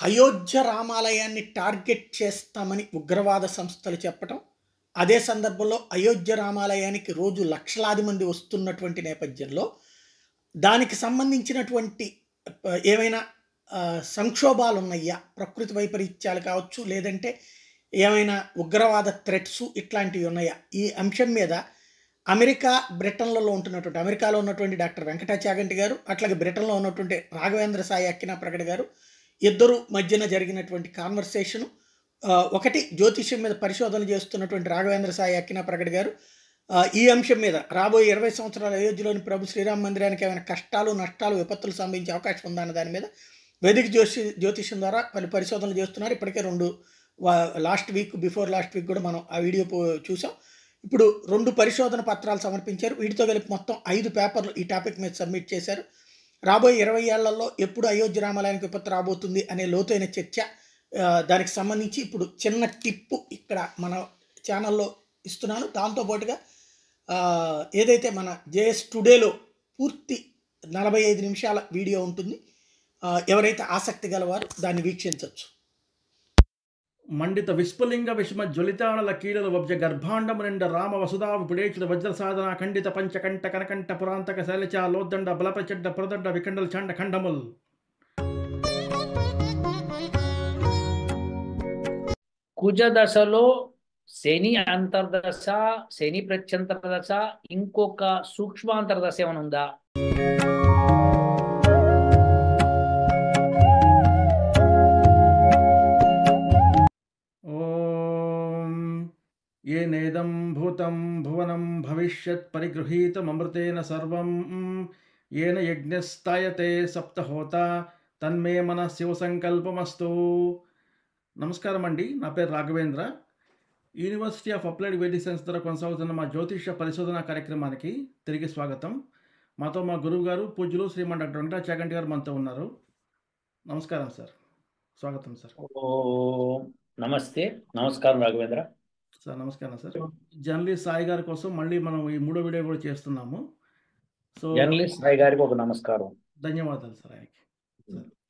Ayodhya రామాలయాన్ని target చేస్తామని ఉగ్రవాద సంస్థలు చెప్పటం, అదే సందర్భంలో అయోధ్య రామాలయానికి రోజు లక్షలాది మంది వస్తున్నటువంటి నేపథ్యంలో, దానికి సంబంధించినటువంటి ఏమైనా సంక్షోభాలున్నయ్యా? ప్రకృతి వైపరీత్యాలు కావచ్చు, లేదంటే ఏమైనా ఉగ్రవాద థ్రెట్స్ ఇట్లాంటివి ఉన్నాయా? ఈ అంశం మీద అమెరికా, బ్రిటన్‌లలో ఉంటున్నటువంటి అమెరికాలో ఉన్నటువంటి డాక్టర్ వెంకటా చాగంటి గారు, అట్లాగే బ్రిటన్‌లో ఉన్నటువంటి రాఘవేంద్ర సాయి అక్కినేని గారు ఇద్దరు మధ్యన జరిగినటువంటి కాన్వర్సేషను. ఒకటి జ్యోతిష్యం మీద పరిశోధన చేస్తున్నటువంటి రాఘవేంద్ర సాయి అక్కినేని గారు ఈ అంశం మీద రాబోయే 20 సంవత్సరాల అయోధ్యలోని ప్రభు శ్రీరామ మందిరానికి ఏమైనా కష్టాలు, నష్టాలు, విపత్తులు సంభవించే అవకాశం ఉందా అన్న దాని మీద వేదిక జ్యోతిష్యం ద్వారా పలు పరిశోధనలు చేస్తున్నారు. ఇప్పటికే 2 last week, before last week కూడా మనం ఆ వీడియో చూసాం. ఇప్పుడు 2 పరిశోధన పత్రాలు సమర్పించారు. వీటితో కలిపి మొత్తం 5 పేపర్లు ఈ టాపిక్ మీద సబ్మిట్ చేశారు. రాబోయే 20 ఏళ్లలో ఎప్పుడు అయోధ్య రామాలయానికి విపత్తు రాబోతుంది అనే లోతైన చర్చ, దానికి సంబంధించి ఇప్పుడు చిన్న టిప్పు ఇక్కడ మన ఛానల్లో ఇస్తున్నాను. దాంతోపాటుగా ఏదైతే మన జేఎస్ టుడేలో పూర్తి 45 నిమిషాల వీడియో ఉంటుంది. ఎవరైతే ఆసక్తి గలవారు దాన్ని వీక్షించవచ్చు. మండిత విస్ఫులింగ విషమ జ్వలితానల కీడలు వబ్జ గర్భాండము నిండ రామ వసుధా విపుడేచుల వజ్ర సాధన ఖండిత పంచకంఠ కనకంఠ పురాంతక శైలచ లోద్దండ బలప్రచడ్డ పురదండ విఖండల చండ ఖండముల్. కుజ దశలో శని అంతర్దశ, శని ప్రత్యంతర దశ, ఇంకొక సూక్ష్మాంతర్దశ ఏమైనా ఉందా? ఏ నేదం భూతం భువనం భవిష్యత్ పరిగృహీతమృతేన సర్వం ఏన యజ్ఞస్థాయతే సప్తహోత తన్మే మన శివ సంకల్పమస్తు. నమస్కారం అండి, నా పేరు Raghavendra. University of applied Vedic science ద్వారా కొనసాగుతున్న మా జ్యోతిష పరిశోధన కార్యక్రమానికి తిరిగి స్వాగతం. మాతో మా గురువు గారు పూజ్యులు శ్రీమాన్ డాక్టర్ వెంకటా చాగంటి గారు మనతో ఉన్నారు. నమస్కారం సార్, స్వాగతం సార్. నమస్తే, నమస్కారం రాఘవేంద్ర సార్. నమస్కారం సార్. జర్నలిస్ట్ సాయి గారి కోసం మళ్ళీ మనం ఈ 3వ వీడియో కూడా చేస్తున్నాము. సో జర్నలిస్ట్ సాయి గారికి ఒక నమస్కారం, ధన్యవాదాలు సార్ ఆయనకి.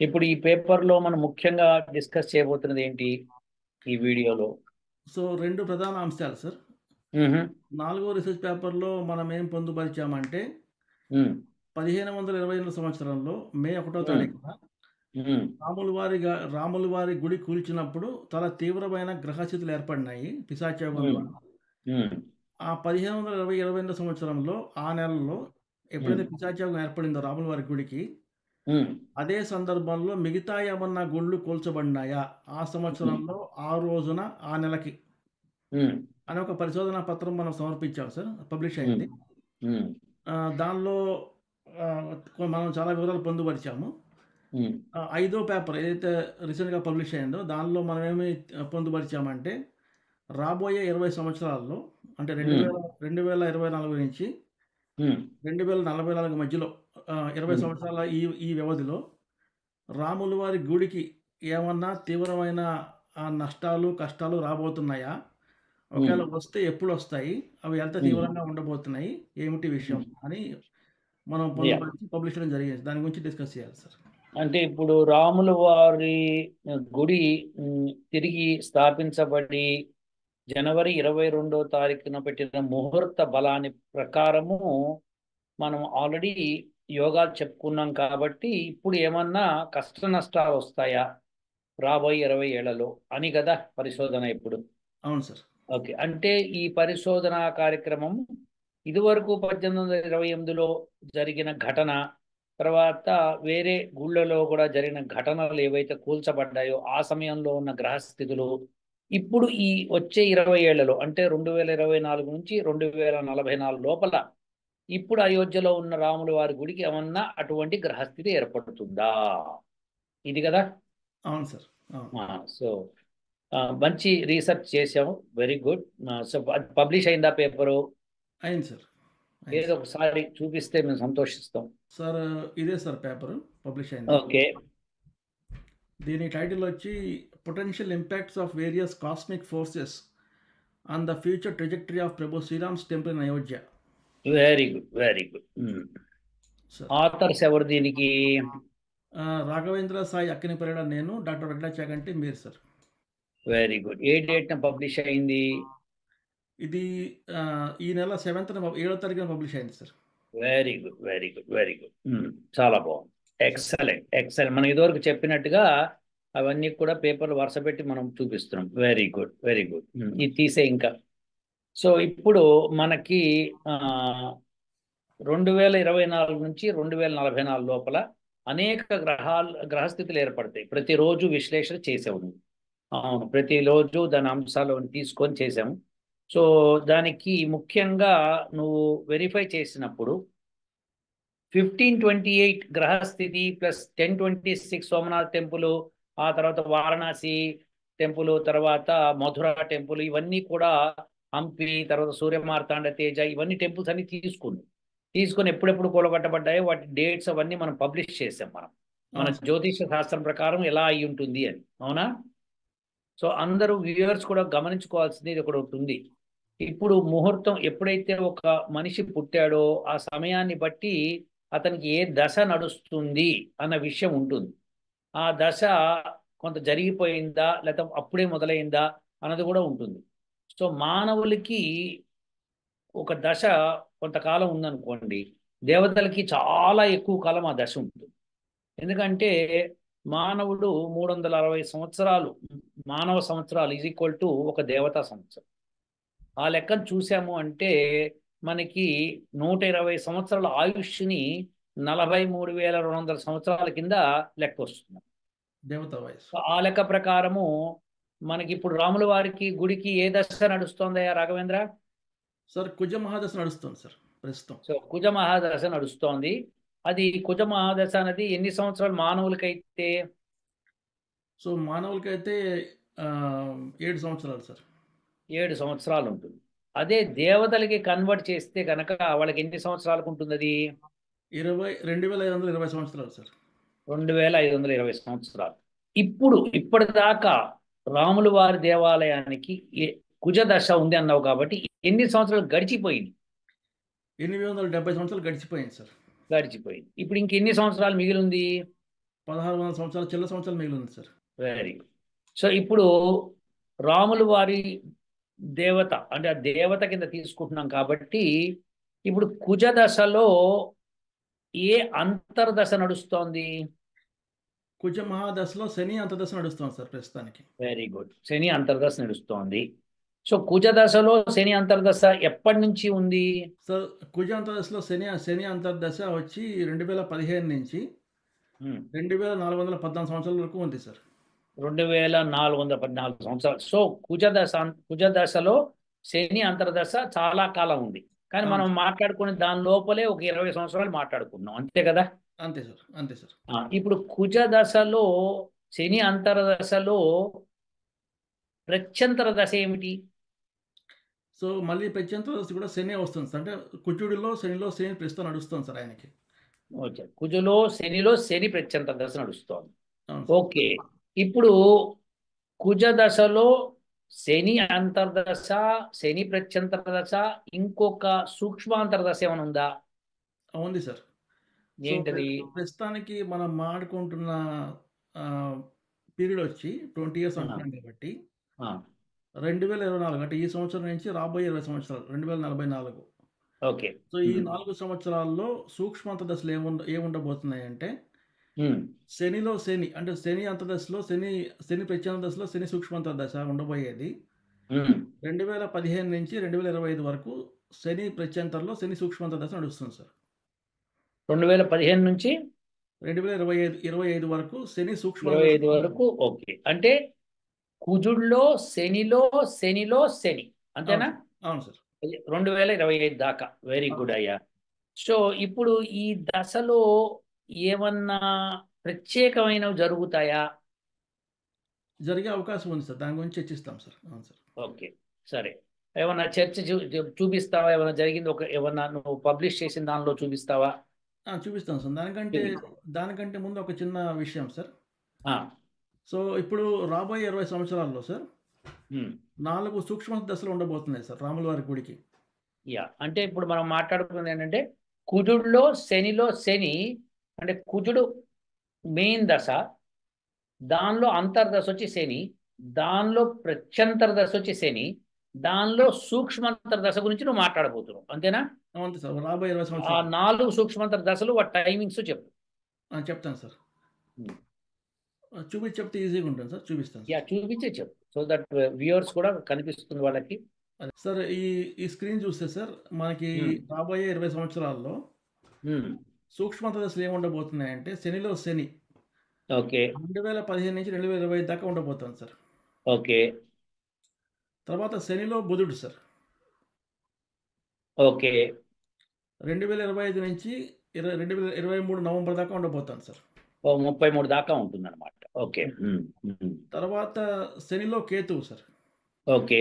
ఇప్పుడు ఈ పేపర్లో మనం ముఖ్యంగా డిస్కస్ చేయబోతున్నది ఏంటి ఈ వీడియోలో? సో 2 ప్రధాన అంశాలు సార్. 4వ రీసెర్చ్ పేపర్లో మనం ఏం పొందుపరిచామంటే 1522 సంవత్సరంలో మే 1వ తారీఖున రాముల వారి గుడి కూల్చినప్పుడు చాలా తీవ్రమైన గ్రహస్థితులు ఏర్పడినాయి పిశాచయోగంలో. ఆ 1522 సంవత్సరంలో ఆ నెలలో ఎప్పుడైతే పిశాచయోగం ఏర్పడిందో రాముల వారి గుడికి, అదే సందర్భంలో మిగతా ఏమన్నా గుళ్ళు కూల్చబడినాయా ఆ సంవత్సరంలో, ఆ రోజున, ఆ నెలకి అని ఒక పరిశోధన పత్రం మనం సమర్పించాం సార్. పబ్లిష్ అయింది. దానిలో మనం చాలా వివరాలు పొందుపరిచాము. 5వ పేపర్ ఏదైతే రీసెంట్గా పబ్లిష్ అయిందో దానిలో మనం ఏమి పొందుపరిచామంటే, రాబోయే 20 సంవత్సరాల్లో అంటే 2024 నుంచి 2044 మధ్యలో 20 సంవత్సరాల ఈ వ్యవధిలో రాముల వారి గుడికి ఏమన్నా తీవ్రమైన నష్టాలు, కష్టాలు రాబోతున్నాయా? ఒకవేళ వస్తే ఎప్పుడు వస్తాయి? అవి ఎంత తీవ్రంగా ఉండబోతున్నాయి? ఏమిటి విషయం అని మనం పొందుపరిచి పబ్లిష్ చేయడం జరిగింది. దాని గురించి డిస్కస్ చేయాలి సార్. అంటే ఇప్పుడు రాముల వారి గుడి తిరిగి స్థాపించబడి జనవరి 22వ తారీఖున పెట్టిన ముహూర్త బలాన్ని ప్రకారము మనం ఆల్రెడీ యోగాలు చెప్పుకున్నాం కాబట్టి, ఇప్పుడు ఏమన్నా కష్ట నష్టాలు వస్తాయా రాబోయే 20 ఏళ్లలో అని కదా పరిశోధన ఇప్పుడు? అవును సార్. ఓకే, అంటే ఈ పరిశోధన కార్యక్రమం ఇదివరకు 1828లో జరిగిన ఘటన, తర్వాత వేరే గుళ్ళలో కూడా జరిగిన ఘటనలు ఏవైతే కూల్చబడ్డాయో ఆ సమయంలో ఉన్న గ్రహస్థితులు, ఇప్పుడు ఈ వచ్చే 20 ఏళ్లలో అంటే 2024 నుంచి 2044 లోపల ఇప్పుడు అయోధ్యలో ఉన్న రాముల వారి గుడికి ఏమన్నా అటువంటి గ్రహస్థితి ఏర్పడుతుందా? ఇది కదా? అవును సార్. సో మంచి రీసెర్చ్ చేసాము, వెరీ గుడ్. సో పబ్లిష్ అయిందా పేపరు? అయింది సార్. ఏదో ఒకసారి చూపిస్తే మేము సంతోషిస్తాం సార్. ఇదే సార్ పేపర్ పబ్లిష్ అయింది. ఓకే. దీని టైటిల్ వచ్చి potential impacts of various cosmic forces on the future trajectory of Prabhu Shriram's temple in Ayodhya. Very good, very good. Authors ఎవరు దీనికి? రాఘవేంద్ర సాయి అక్కినేపల్లి నేను, డాక్టర్ వెంకట చాగంటి మీరు సార్. Very good. ఏ డేట్న పబ్లిష్ అయింది? ఇది ఈ నెల 7వ తారీఖున పబ్లిష్ అయింది sir. Very good, very good, very good. చాలా బాగుంది. Excellent, excellent. మనం ఇదివరకు చెప్పినట్టుగా అవన్నీ కూడా పేపర్లు వరుస పెట్టి మనం చూపిస్తున్నాం. Very good, very good. ఇది తీసే ఇంకా. సో ఇప్పుడు మనకి 2024 నుంచి 2044 లోపల అనేక గ్రహస్థితులు ఏర్పడతాయి. ప్రతిరోజు విశ్లేషణ చేసాము. అవును, ప్రతిరోజు దాని అంశాలు తీసుకొని చేసాము. సో దానికి ముఖ్యంగా నువ్వు వెరిఫై చేసినప్పుడు 1528 గ్రహస్థితి ప్లస్ 1026 సోమనాథ్ టెంపుల్, ఆ తర్వాత వారణాసి టెంపుల్, తర్వాత మధుర టెంపుల్, ఇవన్నీ కూడా హంపి, తర్వాత సూర్య మార్తాండ తేజ, ఇవన్నీ టెంపుల్స్ అన్ని తీసుకొని ఎప్పుడెప్పుడు కూలగొట్టబడ్డాయో వాటి డేట్స్ అవన్నీ మనం పబ్లిష్ చేసాం. మన జ్యోతిష శాస్త్రం ప్రకారం ఎలా అయి ఉంటుంది అని. అవునా? సో అందరూ వ్యూవర్స్ కూడా గమనించుకోవాల్సింది ఇది ఒకటి ఉంటుంది. ఇప్పుడు ముహూర్తం ఎప్పుడైతే ఒక మనిషి పుట్టాడో ఆ సమయాన్ని బట్టి అతనికి ఏ దశ నడుస్తుంది అన్న విషయం ఉంటుంది. ఆ దశ కొంత జరిగిపోయిందా లేకపోతే అప్పుడే మొదలైందా అన్నది కూడా ఉంటుంది. సో మానవులకి ఒక దశ కొంతకాలం ఉందనుకోండి, దేవతలకి చాలా ఎక్కువ కాలం ఆ దశ ఉంటుంది. ఎందుకంటే మానవుడు 360 సంవత్సరాలు, మానవ సంవత్సరాలు ఈజ్ ఈక్వల్ టు ఒక దేవతా సంవత్సరం. ఆ లెక్కను చూసాము అంటే మనకి 120 సంవత్సరాల ఆయుష్ని 43,200 సంవత్సరాల కింద లెక్క వస్తుంది దేవతా వయసు. ఆ లెక్క ప్రకారము మనకి ఇప్పుడు రాముల వారికి గుడికి ఏ దశ నడుస్తోందయ్యా రాఘవేంద్ర? సార్ కుజ మహాదశ నడుస్తుంది సార్ ప్రస్తుతం. సో కుజ మహాదశ నడుస్తోంది. అది కుజ మహాదశ అనేది ఎన్ని సంవత్సరాలు మానవులకైతే? సో మానవులకైతే 7 సంవత్సరాలు సార్. 7 సంవత్సరాలు ఉంటుంది. అదే దేవతలకి కన్వర్ట్ చేస్తే కనుక వాళ్ళకి ఎన్ని సంవత్సరాలకు ఉంటుంది? అది 2520 సంవత్సరాలు సార్. 2520 సంవత్సరాలు. ఇప్పటిదాకా రాముల వారి దేవాలయానికి కుజదశ ఉంది అన్నావు కాబట్టి ఎన్ని సంవత్సరాలు గడిచిపోయింది? 870 సంవత్సరాలు గడిచిపోయింది సార్. గడిచిపోయింది. ఇప్పుడు ఇంకెన్ని సంవత్సరాలు మిగిలింది? 1600 సంవత్సరాలు, చిల్ల సంవత్సరాలు మిగిలింది సార్. Very good. సో ఇప్పుడు రాముల వారి దేవత అంటే ఆ దేవత కింద తీసుకుంటున్నాం కాబట్టి ఇప్పుడు కుజ దశలో ఏ అంతర్దశ నడుస్తోంది? కుజ మహాదశలో శని అంతర్దశ నడుస్తోంది సార్ ప్రస్తుతానికి. Very good. శని అంతర్దశ నడుస్తోంది. సో కుజ దశలో శని అంతర్దశ ఎప్పటి నుంచి ఉంది సార్? కుజ అంతర్దశలో శని అంతర్దశ వచ్చి 2015 నుంచి 2414 సంవత్సరాల వరకు ఉంది సార్. 2414 సంవత్సరాలు. సో కుజ దశలో శని అంతర్దశ చాలా కాలం ఉంది. కానీ మనం మాట్లాడుకునే దాని లోపలే ఒక 20 సంవత్సరాలు మాట్లాడుకున్నాం, అంతే కదా? అంతే సార్, అంతే సార్. ఇప్పుడు కుజ దశలో శని అంతర్దశలో ప్రత్యంతర దశ ఏమిటి? సో మళ్ళీ ప్రత్యంతర దశ కూడా శని వస్తుంది సార్. అంటే కుజుడిలో శని ప్రస్తుతం నడుస్తుంది సార్ ఆయనకి. ఓకే, కుజులో శనిలో శని ప్రత్యంతర దశ నడుస్తోంది. ఓకే, ఇప్పుడు కుజ దశలో శని అంతర్దశ, శని ప్రత్యంతర దశ, ఇంకొక సూక్ష్మాంతర దశ ఏమైనా ఉందా? ఉంది సార్. ఏంటది? ప్రస్తుతానికి మనం మాట్లాడుకుంటున్న పీరియడ్ వచ్చి 20 years అంటున్నాం కాబట్టి 2024 అంటే ఈ సంవత్సరం నుంచి రాబోయే 20 సంవత్సరాలు 2044. ఓకే. సో ఈ 4 సంవత్సరాల్లో సూక్ష్మాంతర దశలు ఏముండబోతున్నాయి అంటే శనిలో శని అంటే శని అంతర్దశలో శని ప్రత్యంతర దశలో శని సూక్ష్మాంతర దశ ఉండబోయేది 2015 నుంచి 2025 వరకు శని ప్రత్యంతరలో శని సూక్ష్మాంతర దశ నడుస్తుంది సార్. 2015 నుంచి 2025 వరకు శని సూక్ష్మ 25 వరకు. ఓకే, అంటే కుజుడిలో శనిలో శని అంతేనా? అవును సార్. 2025 దాకా. వెరీ గుడ్ అయ్యా. సో ఇప్పుడు ఈ దశలో ఏమన్నా ప్రత్యేకమైనవి జరుగుతాయా? జరిగే అవకాశం ఉంది సార్, దాని గురించి చర్చిస్తాం సార్. అవును సార్. ఓకే, సరే. ఏమన్నా చర్చ చూపిస్తావా? ఏమన్నా జరిగింది ఏమన్నా నువ్వు పబ్లిష్ చేసిన దానిలో చూపిస్తావా? చూపిస్తాను సార్. దానికంటే ముందు ఒక చిన్న విషయం సార్. సో ఇప్పుడు రాబోయే 20 సంవత్సరాల్లో సార్ 4 సూక్ష్మ దశలు ఉండబోతున్నాయి సార్ రాముల వారి గుడికి. అంటే ఇప్పుడు మనం మాట్లాడుకున్నది ఏంటంటే కుజుడిలో శనిలో శని అంటే కుజుడు మెయిన్ దశ, దానిలో అంతర్దశ వచ్చి శని, దానిలో ప్రత్యంతర దశ వచ్చి శని, దానిలో సూక్ష్మంతర దశ గురించి నువ్వు మాట్లాడబోతున్నావు, అంతేనా? అంతే సార్. రాబోయే 20 ఆ సంవత్సరాలు 4 సూక్ష్మంతర దశలు వాటి టైమింగ్స్ చెప్పు. చెప్తాను సార్. చూపించి చెప్తే ఈజీగా ఉంటుంది సార్. చూపిస్తాను యా, సార్. చూపించే చెప్పు, సో దట్ వ్యూవర్స్ కూడా కనిపిస్తుంది వాళ్ళకి. అదే సార్, ఈ స్క్రీన్ చూస్తే సార్ మనకి రాబోయే 20 సంవత్సరాల్లో సూక్ష్మంతర దశలు ఏముండబోతున్నాయంటే, శనిలో శని ఓకే 2015 నుంచి 2025 దాకా ఉండబోతుంది సార్. ఓకే తర్వాత శనిలో బుధుడు సార్ ఓకే 2025 నుంచి 2023 నవంబర్ దాకా ఉండబోతాను సార్. 33 దాకా ఉంటుంది అనమాట. ఓకే తర్వాత శనిలో కేతువు సార్ ఓకే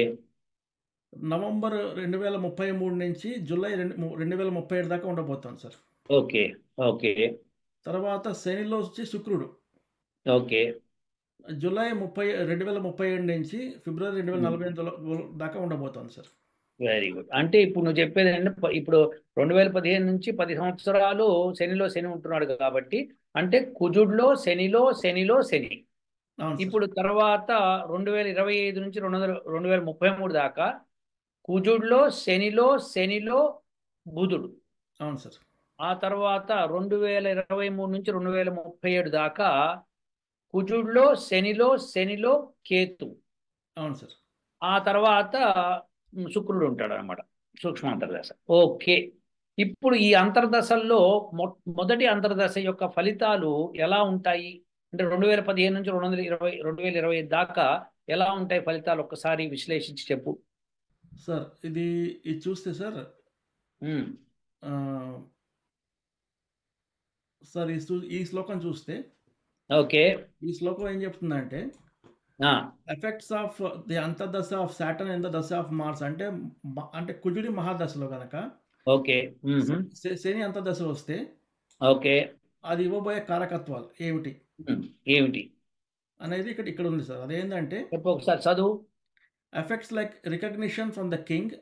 నవంబర్ 2033 నుంచి జూలై 2037 దాకా ఉండబోతాను సార్. ఓకే ఓకే తర్వాత శనిలో వచ్చి శుక్రుడు ఓకే జూలై 2037 నుంచి ఫిబ్రవరి 2048 దాకా ఉండబోతాను సార్. Very good. అంటే ఇప్పుడు నువ్వు చెప్పేది ఏంటంటే, ఇప్పుడు 2015 నుంచి 10 సంవత్సరాలు శనిలో శని ఉంటున్నాడు కాబట్టి, అంటే కుజుడిలో శనిలో శనిలో శని. అవును సార్. ఇప్పుడు తర్వాత 2025 నుంచి 2033 దాకా కుజుడిలో శనిలో శనిలో బుధుడు. అవును సార్. ఆ తర్వాత 2023 నుంచి 2037 దాకా కుజుడిలో శనిలో శనిలో కేతు. అవును సార్. ఆ తర్వాత శుక్రుడు ఉంటాడు అనమాట, సూక్ష్మ అంతర్దశ. ఓకే, ఇప్పుడు ఈ అంతర్దశల్లో మొదటి అంతర్దశ యొక్క ఫలితాలు ఎలా ఉంటాయి అంటే 2015 నుంచి 2025 దాకా ఎలా ఉంటాయి ఫలితాలు, ఒక్కసారి విశ్లేషించి చెప్పు సార్. ఇది చూస్తే సార్, సార్ ఈ శ్లోకం చూస్తే, ఓకే ఈ శ్లోకం ఏం చెప్తుందంటే, effects of the antardasha of Saturn in the dasha of Mars, అంటే కుజుడి మహాదశలో కనుక ఓకే శని అంతర్దశ వస్తే ఓకే అది ఇవ్వబోయే కారకత్వాలు ఏమిటి ఏమిటి అనేది ఇక్కడ ఉంది సార్. అదేంటంటే, చెప్పు ఒకసారి చదువు. Effects like recognition from the king,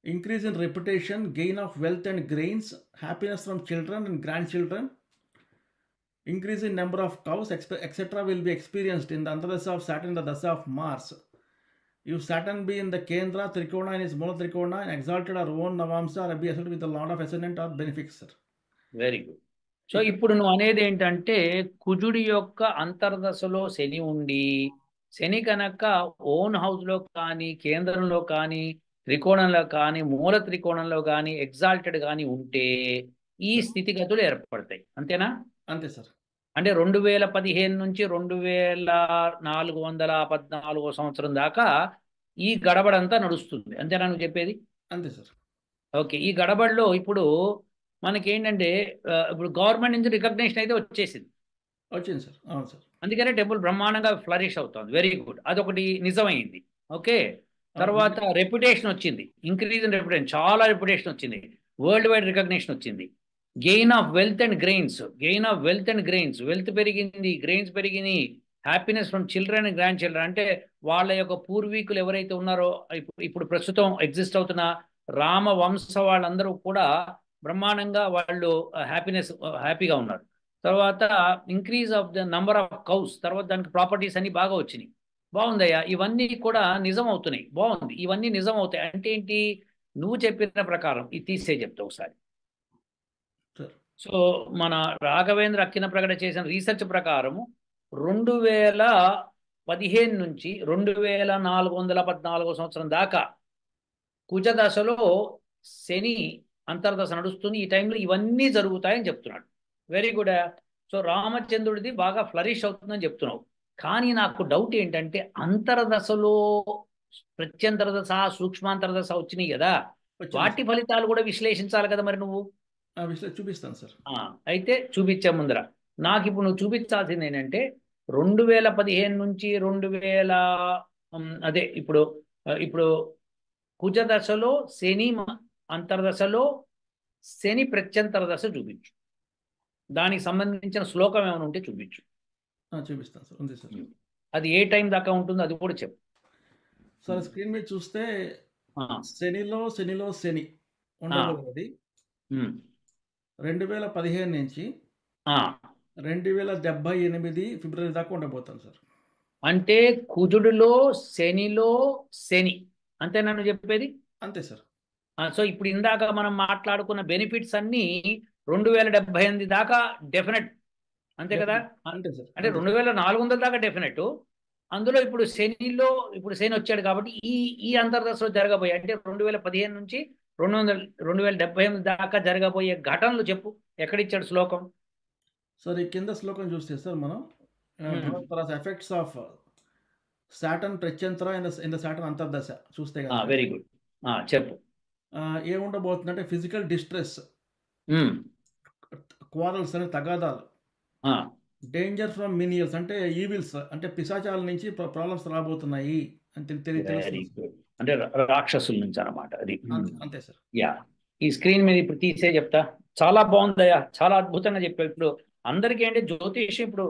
increase in reputation, gain of wealth and gains, happiness from children and grandchildren, increase in number of cows, etc. will be experienced in the Antardasha of Saturn, the Dasha of Mars. If Saturn be in the Kendra, Trikona in his Mono Trikona, and exalted or own Navamsa, or be associated with a lot of ascendant or benefics, sir. Very good. So ఇప్పుడు నువ్వు అనేది ఏంటంటే, కుజుడి యొక్క అంతర్దశలో శని ఉండి, శని కనుక own హౌస్లో కానీ కేంద్రంలో కానీ త్రికోణంలో కానీ మూల త్రికోణంలో కానీ ఎగ్జాల్టెడ్ కానీ ఉంటే ఈ స్థితిగతులు ఏర్పడతాయి, అంతేనా? అంతే సార్. అంటే 2015 నుంచి 2414 సంవత్సరం దాకా ఈ గడబడంతా నడుస్తుంది, అంతేనా నువ్వు చెప్పేది? అంతే సార్. ఓకే, ఈ గడబడిలో ఇప్పుడు మనకేంటంటే, ఇప్పుడు గవర్నమెంట్ నుంచి రికగ్నేషన్ అయితే వచ్చింది సార్. అవును సార్. అందుకనే టెంపుల్ బ్రహ్మాండంగా ఫ్లరిష్ అవుతుంది. వెరీ గుడ్, అదొకటి నిజమైంది. ఓకే, తర్వాత రెప్యుటేషన్ వచ్చింది, ఇంక్రీజ్ ఇన్ రెప్యుటేషన్, చాలా రెప్యుటేషన్ వచ్చింది, వరల్డ్ వైడ్ రికగ్నేషన్ వచ్చింది. Gain of wealth and grains, wealth పెరిగింది, గ్రెయిన్స్ పెరిగింది. Happiness from children and grand children, అంటే వాళ్ళ యొక్క పూర్వీకులు ఎవరైతే ఉన్నారో ఇప్పుడు ప్రస్తుతం ఎగ్జిస్ట్ అవుతున్న రామ వంశ వాళ్ళందరూ కూడా బ్రహ్మాండంగా వాళ్ళు హ్యాపీగా ఉన్నారు. తర్వాత increase of the number of cows, తర్వాత దానికి ప్రాపర్టీస్ అన్ని బాగా వచ్చినాయి. బాగుందయ్యా, ఇవన్నీ కూడా నిజం అవుతున్నాయి. బాగుంది, ఇవన్నీ నిజం అవుతాయి అంటే ఏంటి? నువ్వు చెప్పిన ప్రకారం ఇది తీసే చెప్తా ఒకసారి. సో మన రాఘవేంద్ర అక్కిన ప్రకటన చేసిన రీసెర్చ్ ప్రకారము 2015 నుంచి 2414 సంవత్సరం దాకా కుజదశలో శని అంతర్దశ నడుస్తుంది. ఈ టైంలో ఇవన్నీ జరుగుతాయని చెప్తున్నాడు. Very good. సో రామచంద్రుడిది బాగా ఫ్లరిష్ అవుతుందని చెప్తున్నావు. కానీ నాకు డౌట్ ఏంటంటే, అంతర్దశలో ప్రత్యంతర దశ సూక్ష్మాంతర్దశ వచ్చినాయి కదా, వాటి ఫలితాలు కూడా విశ్లేషించాలి కదా మరి నువ్వు. చూపిస్తాను సార్. అయితే చూపించే ముందర నాకు ఇప్పుడు నువ్వు చూపించాల్సింది ఏంటంటే 2015 నుంచి 2000 అదే ఇప్పుడు కుజదశలో శని అంతర్దశలో శని ప్రత్యంతర దశ చూపించు. దానికి సంబంధించిన శ్లోకం ఏమైనా ఉంటే చూపించు. చూపిస్తాను సార్. ఉంది సార్. అది ఏ టైం దాకా ఉంటుందో అది కూడా చెప్పు సార్. స్క్రీన్ మీద చూస్తే శనిలో శని ఉండబోయేది 2015 నుంచి 2078 ఫిబ్రవరి దాకా ఉండబోతాను సార్. అంటే కుజుడిలో శనిలో శని, అంతే నన్ను చెప్పేది. అంతే సార్. సో ఇప్పుడు ఇందాక మనం మాట్లాడుకున్న బెనిఫిట్స్ అన్నీ 2078 దాకా డెఫినెట్, అంతే కదా. అంతే సార్. అంటే 2400 దాకా డెఫినెట్. అందులో ఇప్పుడు శనిలో ఇప్పుడు శని వచ్చాడు కాబట్టి ఈ ఈ అంతర్దశలో జరగబోయే అంటే 2015 నుంచి 2078 దాకా జరగబోయే ఘటనలు చెప్పు. ఎక్కడిచ్చాడు శ్లోకం? సార్ ఈ కింద శ్లోకం చూస్తే సార్ మనం effects of Saturn pratyantara in the Saturn antardasha చూస్తే కదా వెరీ గుడ్, చెప్పు. ఏముండబోతుందంటే ఫిజికల్ డిస్ట్రెస్, క్వారల్స్ అనే తగాదాలు, డేంజర్ ఫ్రమ్ మినియల్స్ అంటే ఈవిల్స్ అంటే పిశాచాల నుంచి ప్రాబ్లమ్స్ రాబోతున్నాయి అని వెరీ గుడ్, అంటే రాక్షసుల నుంచి అన్నమాట అది. అంతే సార్. యా, ఈ స్క్రీన్ మీద ఇప్పుడు తీసే చెప్తా. చాలా బాగుందయ్యా, చాలా అద్భుతంగా చెప్పావు. ఇప్పుడు అందరికీ అంటే జ్యోతిష్యం ఇప్పుడు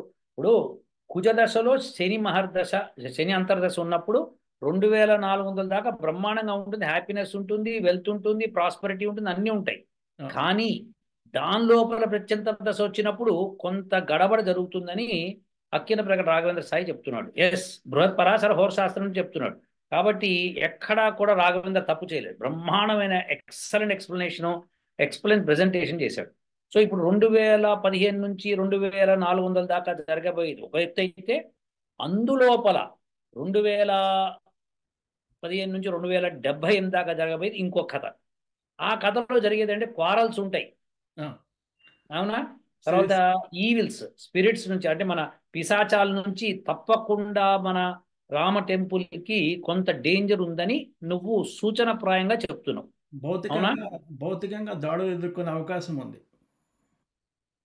కుజ దశలో శని మహర్దశ, శని అంతర్దశ ఉన్నప్పుడు 2400 దాకా బ్రహ్మాండంగా ఉంటుంది, హ్యాపీనెస్ ఉంటుంది, వెల్త్ ఉంటుంది, ప్రాస్పరిటీ ఉంటుంది, అన్నీ ఉంటాయి. కానీ దాని లోపల ప్రత్యంతర దశ వచ్చినప్పుడు కొంత గడబడ జరుగుతుందని అక్కిన ప్రకట రాఘవేంద్ర సాయి చెప్తున్నాడు. ఎస్, బృహత్ పరాశర హోరశాస్త్రం చెప్తున్నాడు. కాబట్టి ఎక్కడా కూడా రాఘవేంద్ర తప్పు చేయలేదు, బ్రహ్మాండమైన ఎక్సలెంట్ ఎక్స్ప్లెయిన్ ప్రెజెంటేషన్ చేశాడు. సో ఇప్పుడు 2015 నుంచి 2400 దాకా జరగబోయేది ఒక ఎత్తు అయితే, అందులోపల 2015 నుంచి 2078 దాకా జరగబోయేది ఇంకొక కథ. ఆ కథలో జరిగేది అంటే క్వారల్స్ ఉంటాయి, అవునా. తర్వాత ఈవిల్స్, స్పిరిట్స్ నుంచి అంటే మన పిశాచాల నుంచి తప్పకుండా మన రామ టెంపుల్ కి కొంత డేంజర్ ఉందని నువ్వు సూచనప్రాయంగా చెప్తున్నావు. భౌతికంగా దాడులు ఎదుర్కొనే అవకాశం ఉంది.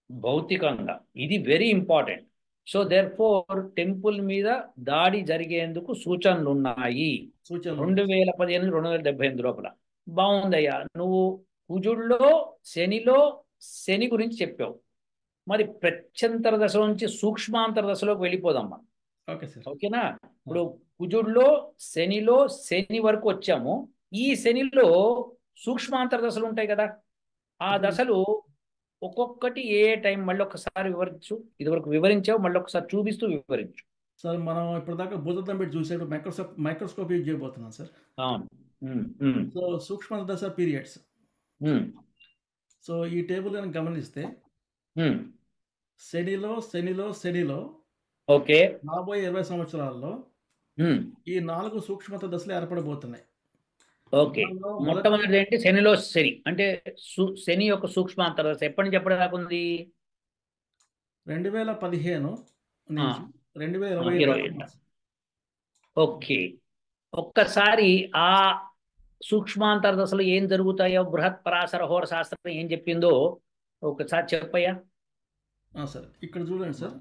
భౌతికంగా ఇది very important. So therefore temple మీద దాడి జరిగేందుకు సూచనలు ఉన్నాయి 2015 2078 లోపల. బాగుందయ్యా, నువ్వు కుజుడిలో శనిలో శని గురించి చెప్పావు. మరి ప్రత్యంతర దశ నుంచి సూక్ష్మాంతర దశలోకి వెళ్ళిపోదాం. ఓకేనా? ఇప్పుడు కుజుడిలో శనిలో శని వరకు వచ్చాము. ఈ శనిలో సూక్ష్మాంతర దశలు ఉంటాయి కదా, ఆ దశలు ఒక్కొక్కటి ఏ టైం మళ్ళీ ఒకసారి వివరించు. ఇదివరకు వివరించావు, మళ్ళీ ఒకసారి చూపిస్తూ వివరించు. సార్ మనం ఇప్పటిదాకా భూతద్దం పెట్టి చూసాడు, మైక్రోస్కోప్ యూజ్ చేయబోతున్నాం సార్. సో సూక్ష్మ దశ పీరియడ్స్. సో ఈ టేబుల్ కనుక గమనిస్తే శనిలో శనిలో శనిలో ఓకే రాబోయే 20 సంవత్సరాల్లో ఈ 4 సూక్ష్మత దశలు ఏర్పడబోతున్నాయి. ఓకే, మొట్టమొదటి ఏంటి? శనిలో శని అంటే శని యొక్క సూక్ష్మాంతర దశ ఎప్పటి నుంచి ఎప్పటి దాకా ఉంది? 2015 నుంచి 2020. ఓకే, ఒక్కసారి ఆ సూక్ష్మాంతర దశలో ఏం జరుగుతాయో బృహత్ పరాశర హోర శాస్త్రం ఏం చెప్పిందో ఒకసారి చెప్పయ్యా. సార్ ఇక్కడ చూడండి సార్,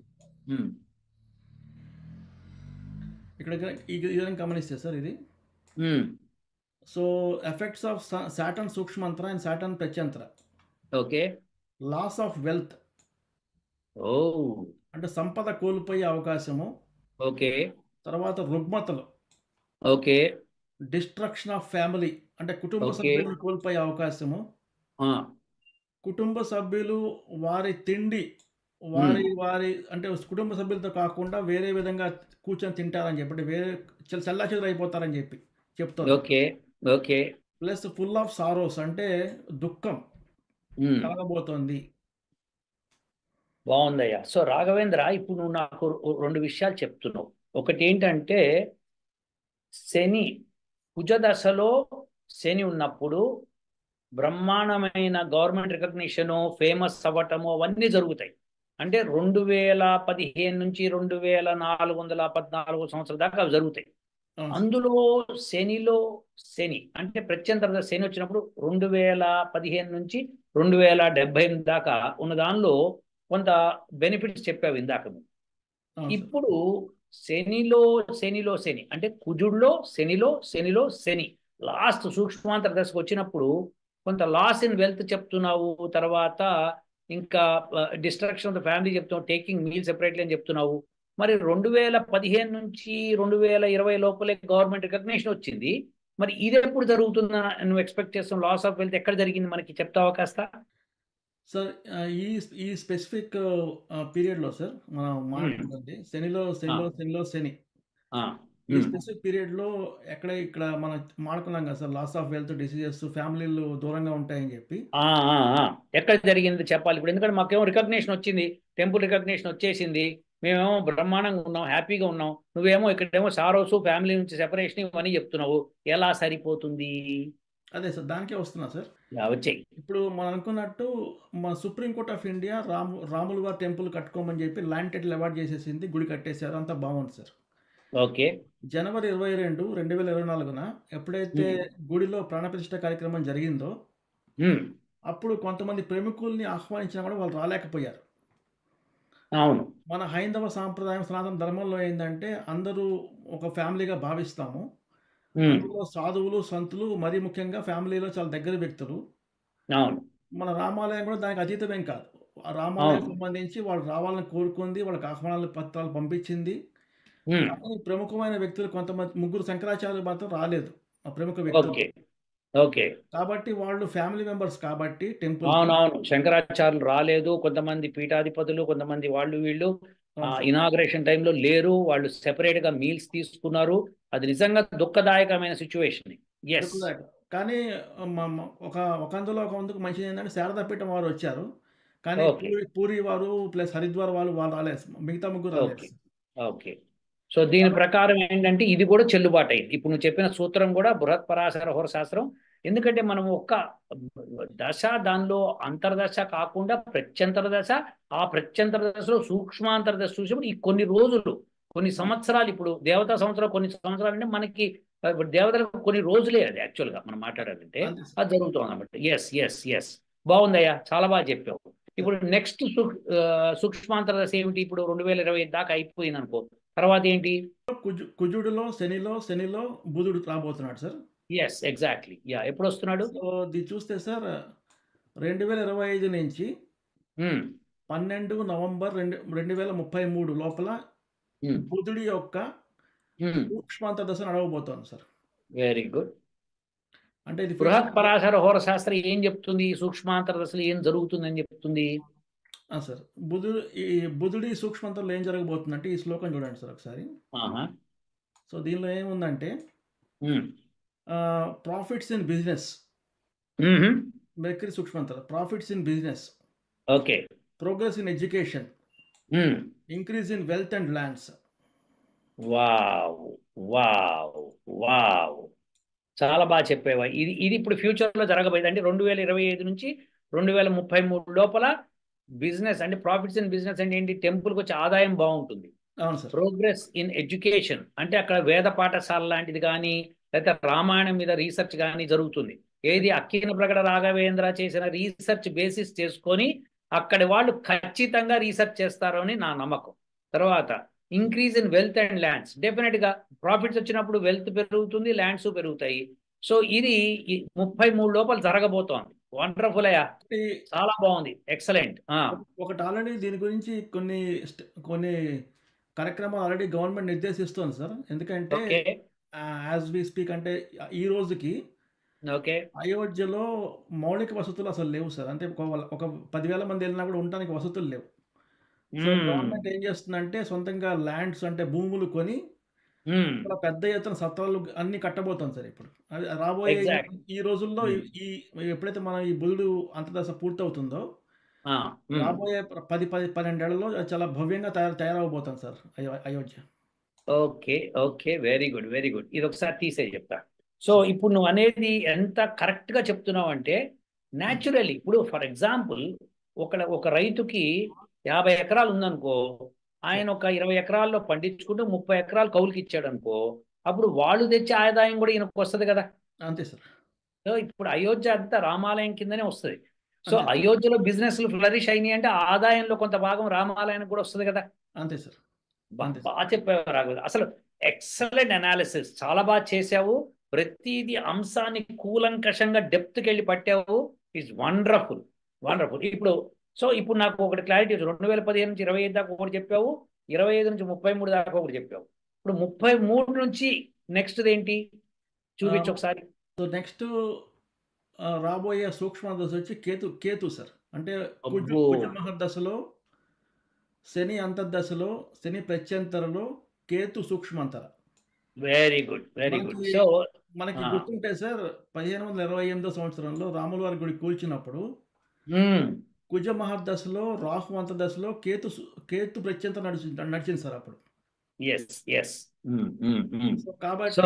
ఇక్కడ ఇది గమనిస్తే సార్ ఇది so effects of Saturn sukshmantara and Saturn pratyantara. Okay, loss of wealth, అంటే సంపద కోల్పోయే అవకాశము. ఓకే, తర్వాత రుగ్మతలు. ఓకే, డిస్ట్రక్షన్ ఆఫ్ ఫ్యామిలీ అంటే కుటుంబ సభ్యులను కోల్పోయే అవకాశము. కుటుంబ సభ్యులు వారి తిండి వారి అంటే కుటుంబ సభ్యులతో కాకుండా వేరే విధంగా కూర్చొని తింటారని చెప్పి, వేరే చెల్లాచెదురు అయిపోతారని చెప్పి చెప్తారు. Okay, okay, plus full of sorrows అంటే దుఃఖం కలగబోతోంది. బాగుందయ్యా. సో రాఘవేంద్ర, ఇప్పుడు నువ్వు నాకు 2 విషయాలు చెప్తున్నావు. ఒకటి ఏంటంటే శని కుజదశలో శని ఉన్నప్పుడు బ్రహ్మాండమైన గవర్నమెంట్ రికగ్నిషను, ఫేమస్ అవ్వటము అవన్నీ జరుగుతాయి. అంటే 2015 నుంచి 2414 సంవత్సరాల దాకా అవి జరుగుతాయి. అందులో శనిలో శని అంటే ప్రత్యంతర శని వచ్చినప్పుడు 2015 నుంచి 2078 దాకా ఉన్న దానిలో కొంత బెనిఫిట్స్ చెప్పావు ఇందాక. ఇప్పుడు శనిలో శని అంటే కుజుడిలో శనిలో శని లాస్ట్ సూక్ష్మాంతర దశకు వచ్చినప్పుడు కొంత లాస్ ఇన్ వెల్త్ చెప్తున్నావు. తర్వాత ఇంకా డిస్ట్రక్షన్ ఆఫ్ ద ఫ్యామిలీ చెప్తున్నావు, టేకింగ్ మీల్ సెపరేట్లీ అని చెప్తున్నావు. మరి 2015 నుంచి 2020 లోపలే గవర్నమెంట్ రికగ్నిషన్ వచ్చింది. మరి ఇది ఎప్పుడు జరుగుతుందని నువ్వు ఎక్స్పెక్ట్ చేస్తావు? లాస్ ఆఫ్ వెల్త్ ఎక్కడ జరిగింది మనకి చెప్తావా కాస్త? సార్ ఈ ఈ స్పెసిఫిక్ పీరియడ్‌లో సార్ మనం మాట్లాడుతుంది శని. ఆ, ఈ స్పెసిఫిక్ పీరియడ్‌లో ఇక్కడ మనం మాడుకున్నాం కదా sir, loss of wealth, diseases, ఫ్యామిలీలు దూరంగా ఉంటాయని చెప్పి. ఎక్కడ జరిగింది చెప్పాలి ఇప్పుడు, ఎందుకంటే మాకేమో రికగ్నేషన్ వచ్చింది, టెంపుల్ రికగ్నేషన్ వచ్చేసింది, మేమేమో బ్రహ్మాండంగా ఉన్నాం, హ్యాపీగా ఉన్నాం, నువ్వేమో ఇక్కడేమో సారోస్, ఫ్యామిలీ నుంచి సెపరేషన్ ఇవన్నీ చెప్తున్నావు, ఎలా సరిపోతుంది? అదే సార్, దానికే వస్తున్నా సార్. వచ్చాయి. ఇప్పుడు మనం అనుకున్నట్టు మన supreme court of India Ramulu వారి టెంపుల్ కట్టుకోమని చెప్పి ల్యాండ్ టైటిల్ అవార్డ్ చేసేసింది, గుడి కట్టేశారు, అంతా బాగుంది సార్. ఓకే. జనవరి 22, 2024న ఎప్పుడైతే గుడిలో ప్రాణప్రతిష్ఠ కార్యక్రమం జరిగిందో అప్పుడు కొంతమంది ప్రముఖుల్ని ఆహ్వానించినా కూడా వాళ్ళు రాలేకపోయారు. అవును. మన హైందవ సాంప్రదాయం, సనాతన ధర్మంలో ఏంటంటే అందరూ ఒక ఫ్యామిలీగా భావిస్తాము. అందులో సాధువులు, సంతులు, మరీ ముఖ్యంగా ఫ్యామిలీలో చాలా దగ్గర వ్యక్తులు. అవును. మన రామాలయం కూడా దానికి అతీతమేం కాదు. ఆ రామాలయం సంబంధించి వాళ్ళు రావాలని కోరుకుంది, వాళ్ళకి ఆహ్వానాల పత్రాలు పంపించింది. కానీ ప్రముఖమైన వ్యక్తులు కొంతమంది, ముగ్గురు శంకరాచార్యులు మాత్రం రాలేదు, ఆ ప్రముఖ వ్యక్తులు. ఓకే. కాబట్టి వాళ్ళు ఫ్యామిలీ మెంబర్స్ కాబట్టి టెంపుల్. అవునవును, శంకరాచార్యులు రాలేదు, కొంతమంది పీఠాధిపతులు, కొంతమంది వాళ్ళు వీళ్ళు ఇనాగ్రేషన్ టైంలో లేరు, వాళ్ళు సెపరేట్ గా మీల్స్ తీసుకున్నారు. అది నిజంగా దుఃఖదాయకమైన సిచ్యువేషన్. కానీ ఒకందులో ఒక మంచిది ఏంటంటే శారదాపీఠం వారు వచ్చారు, కానీ పూరి వారు ప్లస్ హరిద్వార్ వాళ్ళు రాలేదు, మిగతా ముగ్గురు రాలేదు. ఓకే. సో దీని ప్రకారం ఏంటంటే ఇది కూడా చెల్లుబాటు అయింది. ఇప్పుడు నువ్వు చెప్పిన సూత్రం కూడా బృహత్ పరాశర హోర శాస్త్రం. ఎందుకంటే మనం ఒక్క దశ, దానిలో అంతర్దశ కాకుండా ప్రత్యంతర దశ, ఆ ప్రత్యంతర దశలో సూక్ష్మాంతర దశ చూసినప్పుడు ఈ కొన్ని రోజులు, కొన్ని సంవత్సరాలు, ఇప్పుడు దేవతా సంవత్సరం కొన్ని సంవత్సరాలు అంటే మనకి దేవతలకు కొన్ని రోజులే, అది యాక్చువల్గా మనం మాట్లాడాలంటే అది జరుగుతుంది అన్నమాట. ఎస్ బాగుందయ్యా, చాలా బాగా చెప్పావు. ఇప్పుడు నెక్స్ట్ సూక్ష్మాంతర దశ ఏమిటి? ఇప్పుడు 2025 దాకా అయిపోయింది అనుకో, తర్వాత ఏంటి? కుజుడులో శనిలో బుధుడు రాబోతున్నాడు సార్. Yes, exactly. ఎప్పుడు వస్తున్నాడు? ఇది చూస్తే సార్ 2025 నుంచి 12 నవంబర్ 2033 లోపల బుధుడి యొక్క సూక్ష్మాంతర దశ నడవబోతోంది సార్. Very good. అంటే ఇది బృహత్ పరాశర హోర శాస్త్రం ఏం చెప్తుంది? సూక్ష్మాంతర దశలు ఏం జరుగుతుందని చెప్తుంది సార్. బుధుడి సూక్ష్మాంతరంలో ఏం జరగబోతుందంటే ఈ శ్లోకం చూడండి సార్ ఒకసారి. సో దీనిలో ఏముందంటే ప్రాఫిట్స్ ఇన్ బిజినెస్, మెర్క్యూరీ సూక్ష్మాంతరం, profits in business, okay, progress in education, increase in wealth and lands. Wow, చాలా బాగా చెప్పేవా. ఇది ఇప్పుడు ఫ్యూచర్లో జరగబోయేది. అంటే 2025 నుంచి 2033 లోపల బిజినెస్ అంటే ప్రాఫిట్స్ ఇన్ బిజినెస్ అంటే ఏంటి? టెంపుల్కి వచ్చే ఆదాయం బాగుంటుంది. ప్రోగ్రెస్ ఇన్ ఎడ్యుకేషన్ అంటే అక్కడ వేద పాఠశాల లాంటిది కానీ, లేకపోతే రామాయణం మీద రీసెర్చ్ కానీ జరుగుతుంది. ఏది అక్కిన ప్రగడ రాఘవేంద్ర చేసిన రీసెర్చ్ బేసిస్ చేసుకొని అక్కడి వాళ్ళు ఖచ్చితంగా రీసెర్చ్ చేస్తారు అని నా నమ్మకం. తర్వాత increase in wealth and lands, డెఫినెట్గా ప్రాఫిట్స్ వచ్చినప్పుడు వెల్త్ పెరుగుతుంది, ల్యాండ్స్ పెరుగుతాయి. సో ఇది 33 లోపల జరగబోతోంది. వండర్ఫుల్ అయ్యా, చాలా బాగుంది, ఎక్సలెంట్. ఒకటి ఆల్రెడీ దీని గురించి కొన్ని కార్యక్రమాలు ఆల్రెడీ గవర్నమెంట్ నిర్దేశిస్తోంది సార్. ఎందుకంటే యాజ్ వి స్పీక్ అంటే ఈ రోజుకి అయోధ్యలో మౌలిక వసతులు అసలు లేవు సార్. అంటే ఒక 10,000 మంది వెళ్ళినా కూడా ఉండడానికి వసతులు లేవు. సో గవర్నమెంట్ ఏం చేస్తుందంటే సొంతంగా ల్యాండ్స్ అంటే భూములు కొని పెద్ద ఎత్తున సత్రాలు అన్ని కట్టబోతాం సార్. ఇప్పుడు రాబోయే ఈ రోజుల్లో ఎప్పుడైతే మనం ఈ బుధుడు అంతర్దశ పూర్తవుతుందో రాబోయే 10-12 ఏళ్లలో చాలా భవ్యంగా తయారవబోతాం sir Ayodhya. Okay, very good. ఇది ఒకసారి తీసే చెప్తా. సో ఇప్పుడు నువ్వు అనేది ఎంత కరెక్ట్ గా చెప్తున్నావు అంటే, న్యాచురల్లీ ఇప్పుడు ఫర్ ఎగ్జాంపుల్ ఒక రైతుకి 50 ఎకరాలు ఉందనుకో, ఆయన ఒక 20 ఎకరాల్లో పండించుకుంటూ 30 ఎకరాలు కౌలుకి ఇచ్చాడు అనుకో, అప్పుడు వాళ్ళు తెచ్చే ఆదాయం కూడా ఈయనకు వస్తుంది కదా. అంతే సార్. సో ఇప్పుడు అయోధ్య అంతా రామాలయం కిందనే వస్తుంది. సో అయోధ్యలో బిజినెస్లు ఫ్లరిష్ అయినాయి అంటే ఆదాయంలో కొంత భాగం రామాలయానికి కూడా వస్తుంది కదా. అంతే సార్. బాగా చెప్పావు రాఘవ, అసలు ఎక్సలెంట్ అనాలిసిస్, చాలా బాగా చేసావు. ప్రతిదీ అంశాన్ని కూలంకషంగా డెప్త్కి వెళ్ళి పట్టావు. Is wonderful. ఇప్పుడు నాకు ఒకటి క్లారిటీ, 2015 నుంచి 25 దాకా ఒకటి చెప్పావు, 25 నుంచి 33 దాకా ఒకటి చెప్పావు. ఇప్పుడు 33 నుంచి నెక్స్ట్ ఏంటి చూపించు ఒకసారి. సో నెక్స్ట్ రాబోయే సూక్ష్మ దశ వచ్చి కేతు సార్. అంటే అబ్బో కుజ మహర్దశలో, శని అంతర్దశలో, శని ప్రత్యంతరలో, కేతు సూక్ష్మంతర. Very good, very good. మనకి సో మనకి గుర్తుంటే సార్ 1528 సంవత్సరంలో రాముల వారి గుడి కూల్చినప్పుడు కుజ మహర్దశలో, రాహు అంతర్దశలో, కేతు ప్రత్యంతరం నడిచింది సార్ అప్పుడు. Yes yes. సో సో కాబట్టి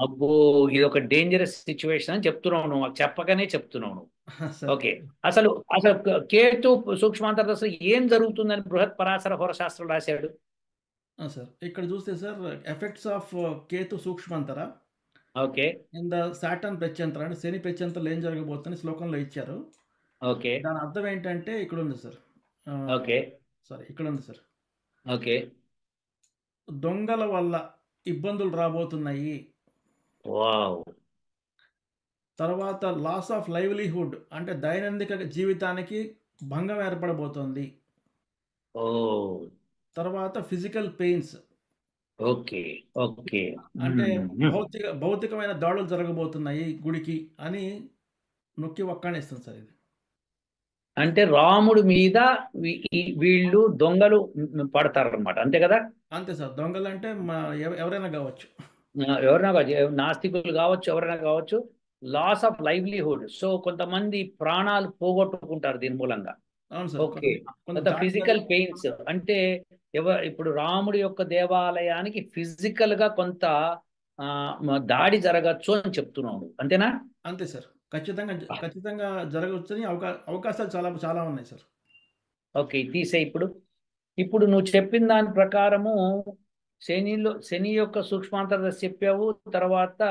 అబ్బో ఇది ఒక డేంజరస్ సిచ్యువేషన్ అని చెప్తున్నావు నువ్వు, చెప్పకనే చెప్తున్నావు నువ్వు. సార్ ఓకే, అసలు అసలు కేతు సూక్ష్మాంతర్దశ ఏం జరుగుతుందని బృహత్ పరాశర హోరశాస్త్రం రాశాడు. సార్ ఇక్కడ చూస్తే sir effects of Ketu sukshmantara okay in the Saturn pratyantara, అంటే శని ప్రత్యంతరం ఏం జరగబోతుందని శ్లోకంలో ఇచ్చారు. ఓకే దాని అర్థం ఏంటంటే ఇక్కడ ఉంది సార్. ఓకే సారీ ఇక్కడ ఉంది సార్. ఓకే దొంగల వల్ల ఇబ్బందులు రాబోతున్నాయి. వావ్. తర్వాత లాస్ ఆఫ్ లైవ్లీహుడ్, అంటే దైనందిక జీవితానికి భంగం ఏర్పడబోతోంది. ఓ తర్వాత ఫిజికల్ పెయిన్స్, ఓకే ఓకే. అంటే భౌతికమైన దాడులు జరగబోతున్నాయి గుడికి అని నొక్కి ఒక్కాణిస్తుంది సార్ ఇది. అంటే రాముడి మీద వీళ్ళు దొంగలు పడతారనమాట, అంతే కదా? అంతే సార్. దొంగలు అంటే ఎవరైనా కావచ్చు, ఎవరైనా కావచ్చు, నాస్తికులు కావచ్చు, ఎవరైనా కావచ్చు. లాస్ ఆఫ్ లైవ్లీహుడ్, సో కొంతమంది ప్రాణాలు పోగొట్టుకుంటారు దీని మూలంగా. అవును సార్. ఓకే, ఫిజికల్ పెయిన్స్ అంటే ఇప్పుడు రాముడి యొక్క దేవాలయానికి ఫిజికల్ గా కొంత దాడి జరగచ్చు అని చెప్తున్నాడు, అంతేనా? అంతే సార్. ఖచ్చితంగా జరగవచ్చని అవకాశాలు చాలా చాలా ఉన్నాయి సార్. ఓకే, తీసే ఇప్పుడు నువ్వు చెప్పిన దాని ప్రకారము శని యొక్క సూక్ష్మాంతర్దశ చెప్పావు, తర్వాత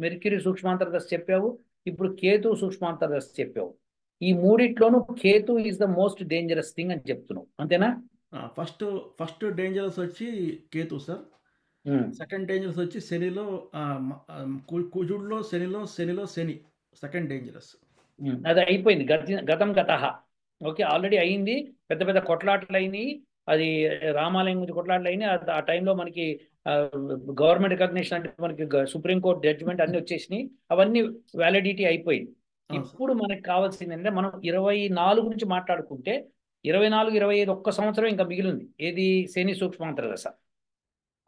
మెర్క్యూరీ సూక్ష్మాంతర్దశ చెప్పావు, ఇప్పుడు కేతు సూక్ష్మాంతర్దశ చెప్పావు. ఈ మూడిట్లోనూ Ketu is the most dangerous thing అని చెప్తున్నావు, అంతేనా? ఫస్ట్ డేంజరస్ వచ్చి కేతు సార్. సెకండ్ డేంజరస్ వచ్చి శనిలో, కుజుడులో శనిలో శని సెకండ్ డేంజరస్. అది అయిపోయింది, గతం గతః. ఓకే, ఆల్రెడీ అయింది, పెద్ద పెద్ద కొట్లాటలు అయినాయి, అది రామాలయం గురించి కొట్లాటలు అయినాయి. ఆ టైంలో మనకి గవర్నమెంట్ రికగ్నిషన్ అంటే మనకి సుప్రీంకోర్టు జడ్జిమెంట్ అన్ని వచ్చేసినాయి, అవన్నీ వ్యాలిడిటీ అయిపోయింది. ఇప్పుడు మనకి కావాల్సింది అంటే మనం 24 నుంచి మాట్లాడుకుంటే 24, 25 ఒక్క సంవత్సరం ఇంకా మిగిలింది. ఏది? శని సూక్ష్మాంతర్దశ.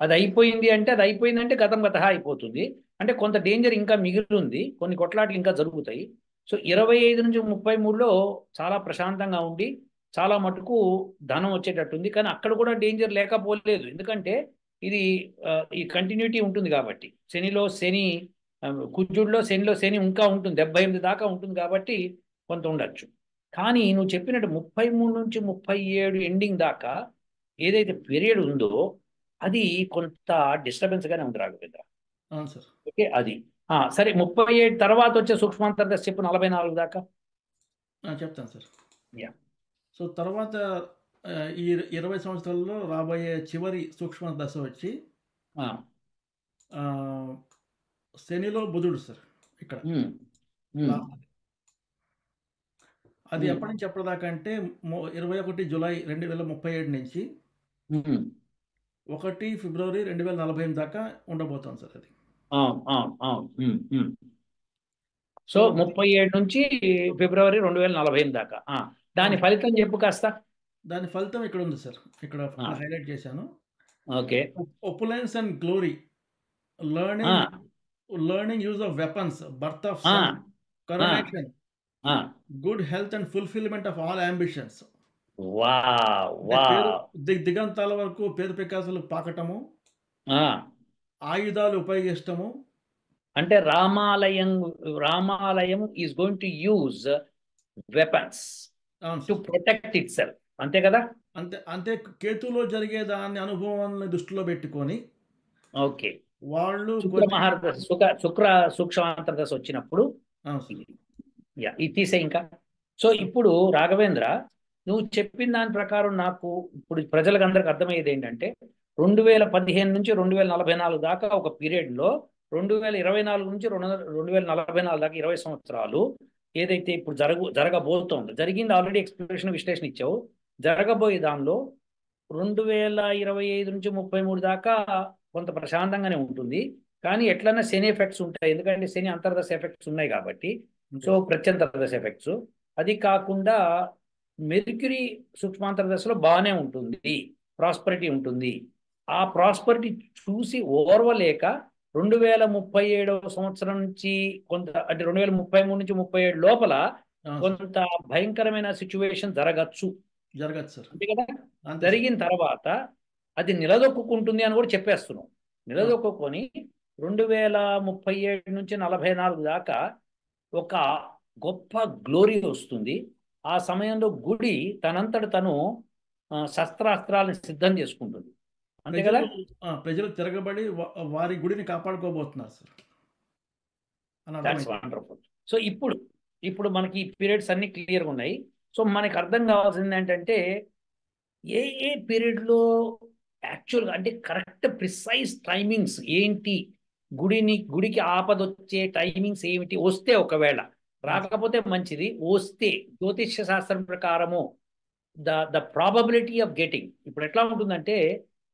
అది అయిపోయింది అంటే అది అయిపోయిందంటే గతం గత అయిపోతుంది. అంటే కొంత డేంజర్ ఇంకా మిగిలింది, కొన్ని కొట్లాట్లు ఇంకా జరుగుతాయి. సో 25 నుంచి 33లో చాలా ప్రశాంతంగా ఉండి చాలా మటుకు ధనం వచ్చేటట్టుంది. కానీ అక్కడ కూడా డేంజర్ లేకపోలేదు, ఎందుకంటే ఇది ఈ కంటిన్యూటీ ఉంటుంది కాబట్టి. కుజుడిలో శనిలో శని ఇంకా ఉంటుంది, 78 దాకా ఉంటుంది కాబట్టి కొంత ఉండొచ్చు. కానీ నువ్వు చెప్పినట్టు 33 నుంచి 37 ఎండింగ్ దాకా ఏదైతే పీరియడ్ ఉందో అది కొంత డిస్టర్బెన్స్ గానే ఉంది రాఘవేంద్ర. అవును సార్. ఓకే, అది సరే. 37 తర్వాత వచ్చే సూక్ష్మాంతర్దశ చెప్పు, 44 దాకా చెప్తాను సార్. సో తర్వాత ఈ 20 సంవత్సరాల్లో రాబోయే చివరి సూక్ష్మ దశ వచ్చి శనిలో బుధుడు సార్. ఇక్కడ అది ఎప్పటి నుంచి ఎప్పటిదాకా అంటే 21 జూలై 2037 నుంచి 1 ఫిబ్రవరి 2048 దాకా ఉండబోతుంది సార్ అది. సో 37 నుంచి ఫిబ్రవరి 2048 దాకా. దాని ఫలితం చెప్పు కాస్త. దాని ఫలితం ఇక్కడ ఉంది సార్, ఇక్కడ హైలైట్ చేశాను. Okay, opulence and glory, learning use of weapons, birth of son, coronation, good health and fulfillment of all ambitions. దిగంతాల వరకు పేరు ప్రకాశాలు పాకటము, ఆయుధాలు ఉపయోగిస్తాము. అంటే రామాలయం is going to use weapons to protect it self, అంతే కదా? అంతే కేతులో జరిగే దాని అనుభవాన్ని దృష్టిలో పెట్టుకొని ఓకే వాళ్ళు శుక్ర సూక్ష్మాంతర్దశ వచ్చినప్పుడు ఇది తీసే ఇంకా. సో ఇప్పుడు రాఘవేంద్ర నువ్వు చెప్పిన దాని ప్రకారం నాకు ఇప్పుడు ప్రజలకు అందరికి అర్థమయ్యేది ఏంటంటే 2015 నుంచి 2044 దాకా ఒక పీరియడ్లో 2024 నుంచి 2044 దాకా 20 సంవత్సరాలు ఏదైతే ఇప్పుడు జరగబోతోందో, జరిగింది ఆల్రెడీ ఎక్స్ప్లెనేషన్ విశ్లేషణ ఇచ్చావు. జరగబోయే దానిలో 2025 నుంచి 33 దాకా కొంత ప్రశాంతంగానే ఉంటుంది. కానీ ఎట్లన్నా శని ఎఫెక్ట్స్ ఉంటాయి, ఎందుకంటే శని అంతర్దశ ఎఫెక్ట్స్ ఉన్నాయి కాబట్టి. సో ప్రత్యంతర్దశ ఎఫెక్ట్స్. అది కాకుండా మెర్క్యూరీ సూక్ష్మాంతర దశలో బాగానే ఉంటుంది, ప్రాస్పరిటీ ఉంటుంది. ఆ ప్రాస్పరిటీ చూసి ఓర్వలేక 2037 సంవత్సరం నుంచి కొంత, అంటే 2033 నుంచి 37 లోపల కొంత భయంకరమైన సిచ్యువేషన్ జరగచ్చు సార్. అంతే కదా. జరిగిన తర్వాత అది నిలదొక్కుంటుంది అని కూడా చెప్పేస్తున్నాం. నిలదొక్కుని 2037 నుంచి 44 దాకా ఒక గొప్ప గ్లోరీ వస్తుంది. ఆ సమయంలో గుడి తనంతట తను శస్త్రాస్త్రాలను సిద్ధం చేసుకుంటుంది, అంతే కదా. ప్రజలు తిరగబడి వారి గుడిని కాపాడుకోబోతున్నారు సార్. That's wonderful. సో ఇప్పుడు మనకి ఈ పీరియడ్స్ అన్ని క్లియర్గా ఉన్నాయి. సో మనకి అర్థం కావాల్సింది ఏంటంటే ఏ పీరియడ్లో యాక్చువల్గా అంటే కరెక్ట్ ప్రిసైజ్ టైమింగ్స్ ఏంటి, గుడికి ఆపదొచ్చే టైమింగ్స్ ఏమిటి, వస్తే ఒకవేళ, రాకపోతే మంచిది, వస్తే జ్యోతిష్య శాస్త్రం ప్రకారము ద ప్రాబబిలిటీ ఆఫ్ గెటింగ్ ఇప్పుడు ఎట్లా ఉంటుందంటే,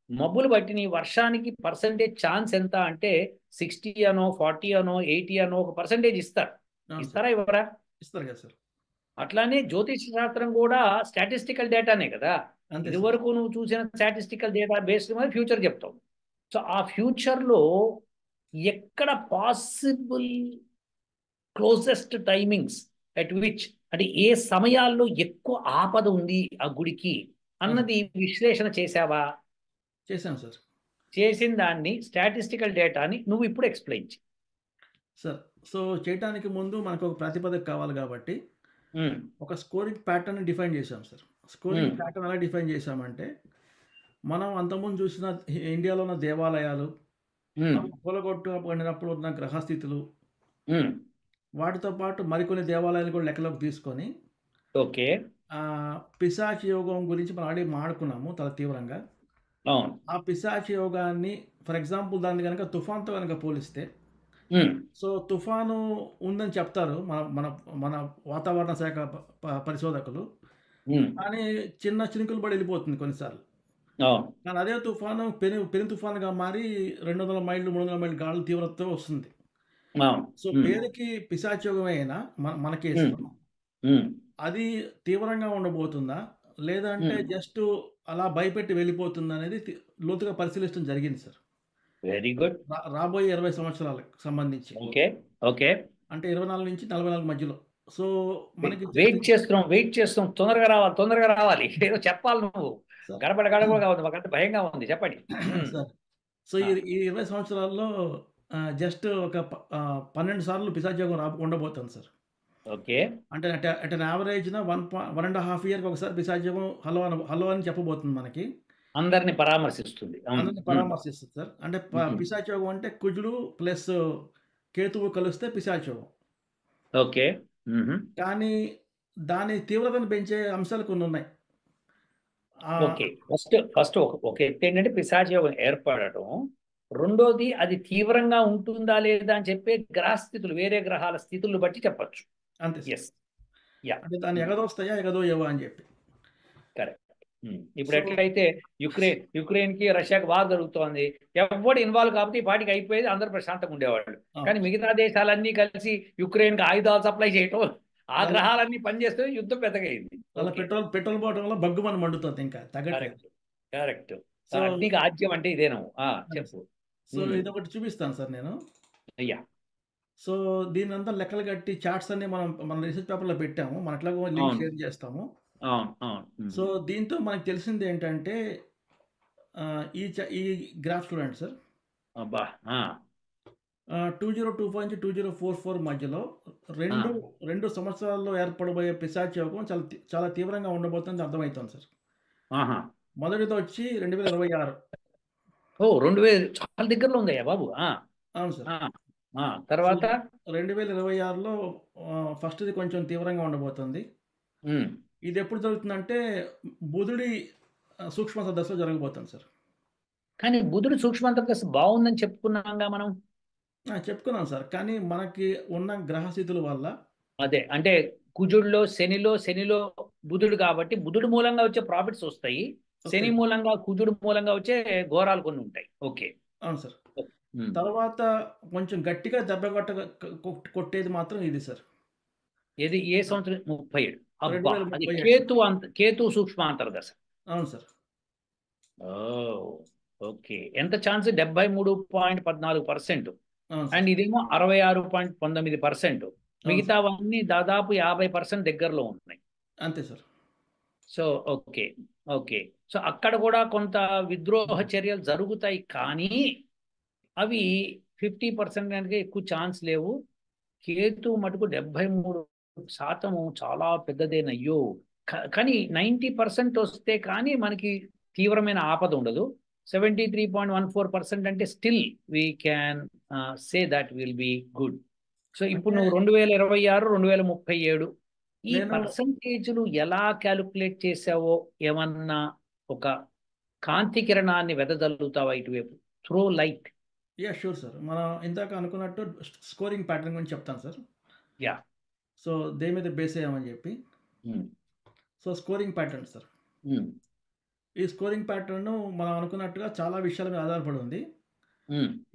మబ్బులు బట్టి నీ వర్షానికి పర్సంటేజ్ ఛాన్స్ ఎంత అంటే 60 అనో 40 అనో 80 అనో ఒక పర్సంటేజ్ ఇస్తారా ఇవ్వరా? ఇస్తారు కదా సార్. అట్లానే జ్యోతిష శాస్త్రం కూడా స్టాటిస్టికల్ డేటానే కదా. ఇది వరకు నువ్వు చూసిన స్టాటిస్టికల్ డేటా బేస్డ్ మీద ఫ్యూచర్ చెప్తావు. సో ఆ ఫ్యూచర్లో ఎక్కడ possible closest timings at which, అంటే ఏ సమయాల్లో ఎక్కువ ఆపద ఉంది ఆ గుడికి అన్నది విశ్లేషణ చేసావా? చేశాను సార్. చేసిన దాన్ని స్టాటిస్టికల్ డేటాని నువ్వు ఇప్పుడు ఎక్స్ప్లెయిన్ చేయి సార్. సో చేయడానికి ముందు మనకు ఒక ప్రాతిపదిక కావాలి కాబట్టి ఒక స్కోరింగ్ ప్యాటర్న్ డిఫైన్ చేశాం సార్. స్కోరింగ్ ప్యాటర్న్ ఎలా డిఫైన్ చేశామంటే, మనం అంతకుముందు చూసిన ఇండియాలో ఉన్న దేవాలయాలు, కూలగొట్టబడినప్పుడు ఉన్న గ్రహస్థితులు, వాటితో పాటు మరికొన్ని దేవాలయాలు కూడా లెక్కలోకి తీసుకొని ఓకే పిశాచి యోగం గురించి మనం ఆల్రెడీ మాట్లాడుకున్నాము చాలా తీవ్రంగా. ఆ పిశాచి యోగాన్ని ఫర్ ఎగ్జాంపుల్ దాన్ని కనుక తుఫాన్తో కనుక పోలిస్తే, సో తుఫాను ఉందని చెప్తారు మన మన వాతావరణ శాఖ పరిశోధకులు, కానీ చిన్న చినుకులు పడి వెళ్ళిపోతుంది కొన్నిసార్లు. కానీ అదే తుఫాను పెను తుఫానుగా మారి 200 మైళ్ళు 300 మైళ్ళు గాలి తీవ్రతతో వస్తుంది. సో పేరుకి పిశాచయోగం అయినా మన కేసులో అది తీవ్రంగా ఉండబోతుందా లేదంటే జస్ట్ అలా భయపెట్టి వెళ్ళిపోతుందా అనేది లోతుగా పరిశీలించడం జరిగింది సార్. Very good. రాబోయే 20 సంవత్సరాలకు సంబంధించి, ఓకే అంటే 24 నుంచి 44 మధ్యలో. సో మనకి వెయిట్ చేస్తున్నాం తొందరగా రావాలి ఏదో చెప్పాలి నువ్వు. గడపడ కావాలి, మాకంటే భయంగా ఉంది, చెప్పండి సార్. సో ఈ 20 సంవత్సరాల్లో జస్ట్ ఒక 12 సార్లు పిశాచయోగం ఉండబోతుంది సార్. ఓకే, అంటే అట్ అన్ యావరేజ్న 1.5 ఇయర్కి ఒకసారి పిశాచయోగం హలో అని చెప్పబోతుంది మనకి. అందరిని పరామర్శిస్తుంది సార్. అంటే పిశాచయోగం అంటే కుజుడు ప్లస్ కేతువు కలిస్తే పిశాచయోగం. ఓకే, కానీ దాని తీవ్రతను పెంచే అంశాలు కొన్ని ఉన్నాయి. ఓకే, ఫస్ట్ ఒక ఎత్తు ఏంటంటే పిశాచయోగం ఏర్పడటం, రెండోది అది తీవ్రంగా ఉంటుందా లేదా అని చెప్పే గ్రహస్థితులు, వేరే గ్రహాల స్థితులను బట్టి చెప్పచ్చు. అంతే. అంటే దాన్ని ఎగదోస్తాయా ఎగదోయవా అని చెప్పి. కరెక్ట్. ఇప్పుడు ఎట్లయితే యుక్రెయిన్ కి రష్యాకి వార్ జరుగుతోంది, ఎవడు ఇన్వాల్వ్ కాబట్టి ఈ పార్టీకి అయిపోయేది, అందరూ ప్రశాంతంగా ఉండేవాళ్ళు. కానీ మిగతా దేశాలన్నీ కలిసి యుక్రెయిన్ కి ఆయుధాలు సప్లై చేయటం, ఆ గ్రహాలన్నీ పనిచేస్తే యుద్ధం పెద్దగైంది. అలా పెట్రోల్ పోవటం వల్ల బగ్గుమని మండుతుంది ఇంకా కరెక్ట్. అగ్నికి ఆజ్యం అంటే ఇదేనా? చెప్పు. సో ఇదొకటి చూపిస్తాను సార్ నేను. అయ్యా, సో దీని అంతా లెక్కలు కట్టి చార్ట్స్ అన్ని మన రీసెర్చ్ పేపర్లో పెట్టాము, మన ఎట్లాగో లింక్ షేర్ చేస్తాము. సో దీంతో మనకు తెలిసింది ఏంటంటే, ఈ గ్రాఫ్ చూడండి సార్. 2025 నుంచి 2044 మధ్యలో రెండు సంవత్సరాల్లో ఏర్పడబోయే పిశాచయోగం చాలా తీవ్రంగా ఉండబోతుంది అర్థమవుతుంది సార్. మొదటిది వచ్చి 2026. 2000 చాలా దగ్గరలో ఉందయ్యా బాబు. అవును సార్. తర్వాత 2026లో ఫస్ట్ది కొంచెం తీవ్రంగా ఉండబోతుంది. ఇది ఎప్పుడు జరుగుతుందంటే బుధుడి సూక్ష్మ దశలో జరగబోతుంది సార్. కానీ బుధుడి సూక్ష్మ దశ బాగుందని చెప్పుకున్నాంగా మనం. చెప్పుకున్నాం సార్, కానీ మనకి ఉన్న గ్రహస్థితుల వల్ల, అదే అంటే కుజుడిలో శనిలో బుధుడు కాబట్టి బుధుడు మూలంగా వచ్చే ప్రాఫిట్స్ వస్తాయి, శని మూలంగా కుజుడు మూలంగా వచ్చే ఘోరాలు కొన్ని ఉంటాయి. ఓకే, అవును సార్. తర్వాత కొంచెం గట్టిగా దెబ్బ కొట్టేది మాత్రం ఇది సార్. ఏది ఏ సంవత్సరం 37 అబ్బా అది 2037 కేతు సూక్ష్మ అంతర్దశ. అవును సార్. ఓకే. ఎంత ఛాన్స్ 73.14%. అవును అండ్ సార్. ఇదేమో 66.19%. అవును సార్. మిగతావన్నీ దాదాపు 50% దగ్గరలో ఉన్నాయి. అంతే sir. So okay. Okay. So అక్కడ కూడా కొంత విద్రోహ చర్యలు జరుగుతాయి, కానీ అవి 50% కంటే ఎక్కువ ఛాన్స్ లేవు. కేతు మటుకు 73% చాలా పెద్దదేనయ్యో. కానీ 90% వస్తే కానీ మనకి తీవ్రమైన ఆపద ఉండదు. 73.14% అంటే still we can say that will be good. So ఇప్పుడు అంటే నువ్వు 2026, 2037 ఈ నేను పర్సంటేజ్లు ఎలా క్యాలిక్యులేట్ చేసావో ఏమన్నా ఒక కాంతి కిరణాన్ని వెదజల్లుతావా ఇటువైపు? Throw light. Sure sir. మనం ఇందాక అనుకున్నట్టు స్కోరింగ్ ప్యాటర్న్ గురించి చెప్తాను సార్. యా. సో దేని మీద బేస్ అయ్యామని చెప్పి. So scoring pattern sir. ఈ స్కోరింగ్ ప్యాటర్న్ మనం అనుకున్నట్టుగా చాలా విషయాల మీద ఆధారపడి ఉంది.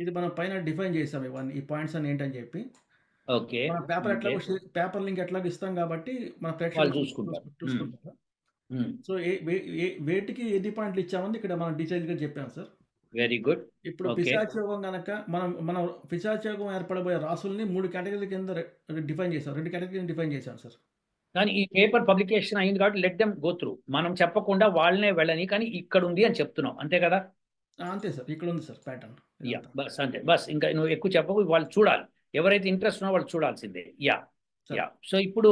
ఇది మనం పైన డిఫైన్ చేసాం ఇవన్నీ, ఈ పాయింట్స్ అని ఏంటని చెప్పి. ఓకే. మన పేపర్ లింక్ ఎట్లాగో ఇస్తాం కాబట్టి మన వాళ్ళు ప్రేక్షకులు చూసుకుంటారు. చూసుకుంటారు. సో వేటికి ఎన్ని పాయింట్లు ఇచ్చామని ఇక్కడ మనం డీటెయిల్గా చెప్పాం సార్. Very good. ఇప్పుడు ఓకే. పిశాచయోగం కనుక మనం పిశాచయోగం ఏర్పడబోయే రాసుల్ని 3 కేటగిరీల కింద డిఫైన్ చేశాం. 2 కేటగిరీని డిఫైన్ చేశాం సార్. కానీ ఈ పేపర్ పబ్లికేషన్ అయింది కాబట్టి లెట్ దెమ్ గో త్రూ. మనం చెప్పకుండా వాళ్ళనే వెళ్ళని, కానీ ఇక్కడ ఉంది అని చెప్తున్నాం, అంతే కదా? అంతే సార్. ఇక్కడ ఉంది సార్ ప్యాటర్న్. యా, బస్ అంతే. బస్ ఇంకా నువ్వు ఎక్కువ చెప్పకు, వాళ్ళు చూడాలి. ఎవరైతే ఇంట్రెస్ట్ ఉన్నో వాళ్ళు చూడాల్సిందే. యా. యా. సో ఇప్పుడు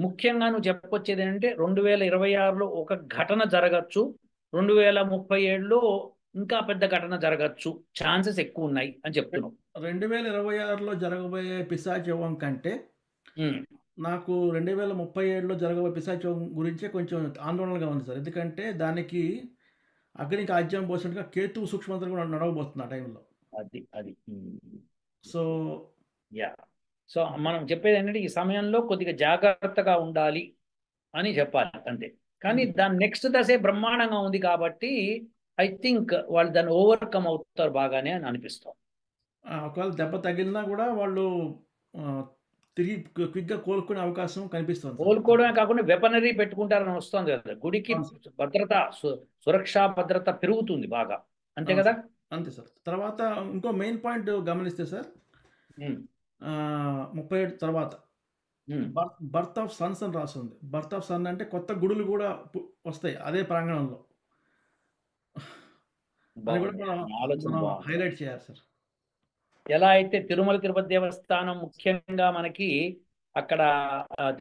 ముఖ్యంగా నువ్వు చెప్పొచ్చేది ఏంటంటే 2026లో ఒక ఘటన జరగచ్చు, 2037లో ఇంకా పెద్ద ఘటన జరగచ్చు, ఛాన్సెస్ ఎక్కువ ఉన్నాయి అని చెప్తున్నావు. 2026లో జరగబోయే పిశాచయోగం కంటే నాకు 2037లో జరగబోయే పిశాచయోగం గురించే కొంచెం ఆందోళనగా ఉంది సార్. ఎందుకంటే దానికి అగ్నికి ఆజ్యం పోసినట్టుగా కేతు సూక్ష్మంతరం కూడా నడవబోతుంది ఆ టైంలో. అది సో యా. సో మనం చెప్పేది ఏంటంటే ఈ సమయంలో కొద్దిగా జాగ్రత్తగా ఉండాలి అని చెప్పాలి, అంతే. కానీ దాని నెక్స్ట్ దశే బ్రహ్మాండంగా ఉంది కాబట్టి ఐ థింక్ వాళ్ళు దాన్ని ఓవర్కమ్ అవుతారు బాగానే అని అనిపిస్తాం. ఒకవేళ దెబ్బ తగిలినా కూడా వాళ్ళు తిరిగి క్విక్గా కోలుకునే అవకాశం కనిపిస్తుంది. కోలుకోవడమే కాకుండా వెపనరీ పెట్టుకుంటారని వస్తుంది కదా, గుడికి భద్రత, సురక్షా భద్రత పెరుగుతుంది బాగా, అంతే కదా? అంతే సార్. తర్వాత ఇంకో మెయిన్ పాయింట్ గమనిస్తే సార్, 37 తర్వాత బర్త్ ఆఫ్ సన్స్ అని రాస్తుంది. బర్త్ ఆఫ్ సన్ అంటే కొత్త గుడులు కూడా వస్తాయి అదే ప్రాంగణంలో. అది కూడా మనం హైలైట్ చేయాలి సార్. ఎలా అయితే తిరుమల తిరుపతి దేవస్థానం ముఖ్యంగా మనకి అక్కడ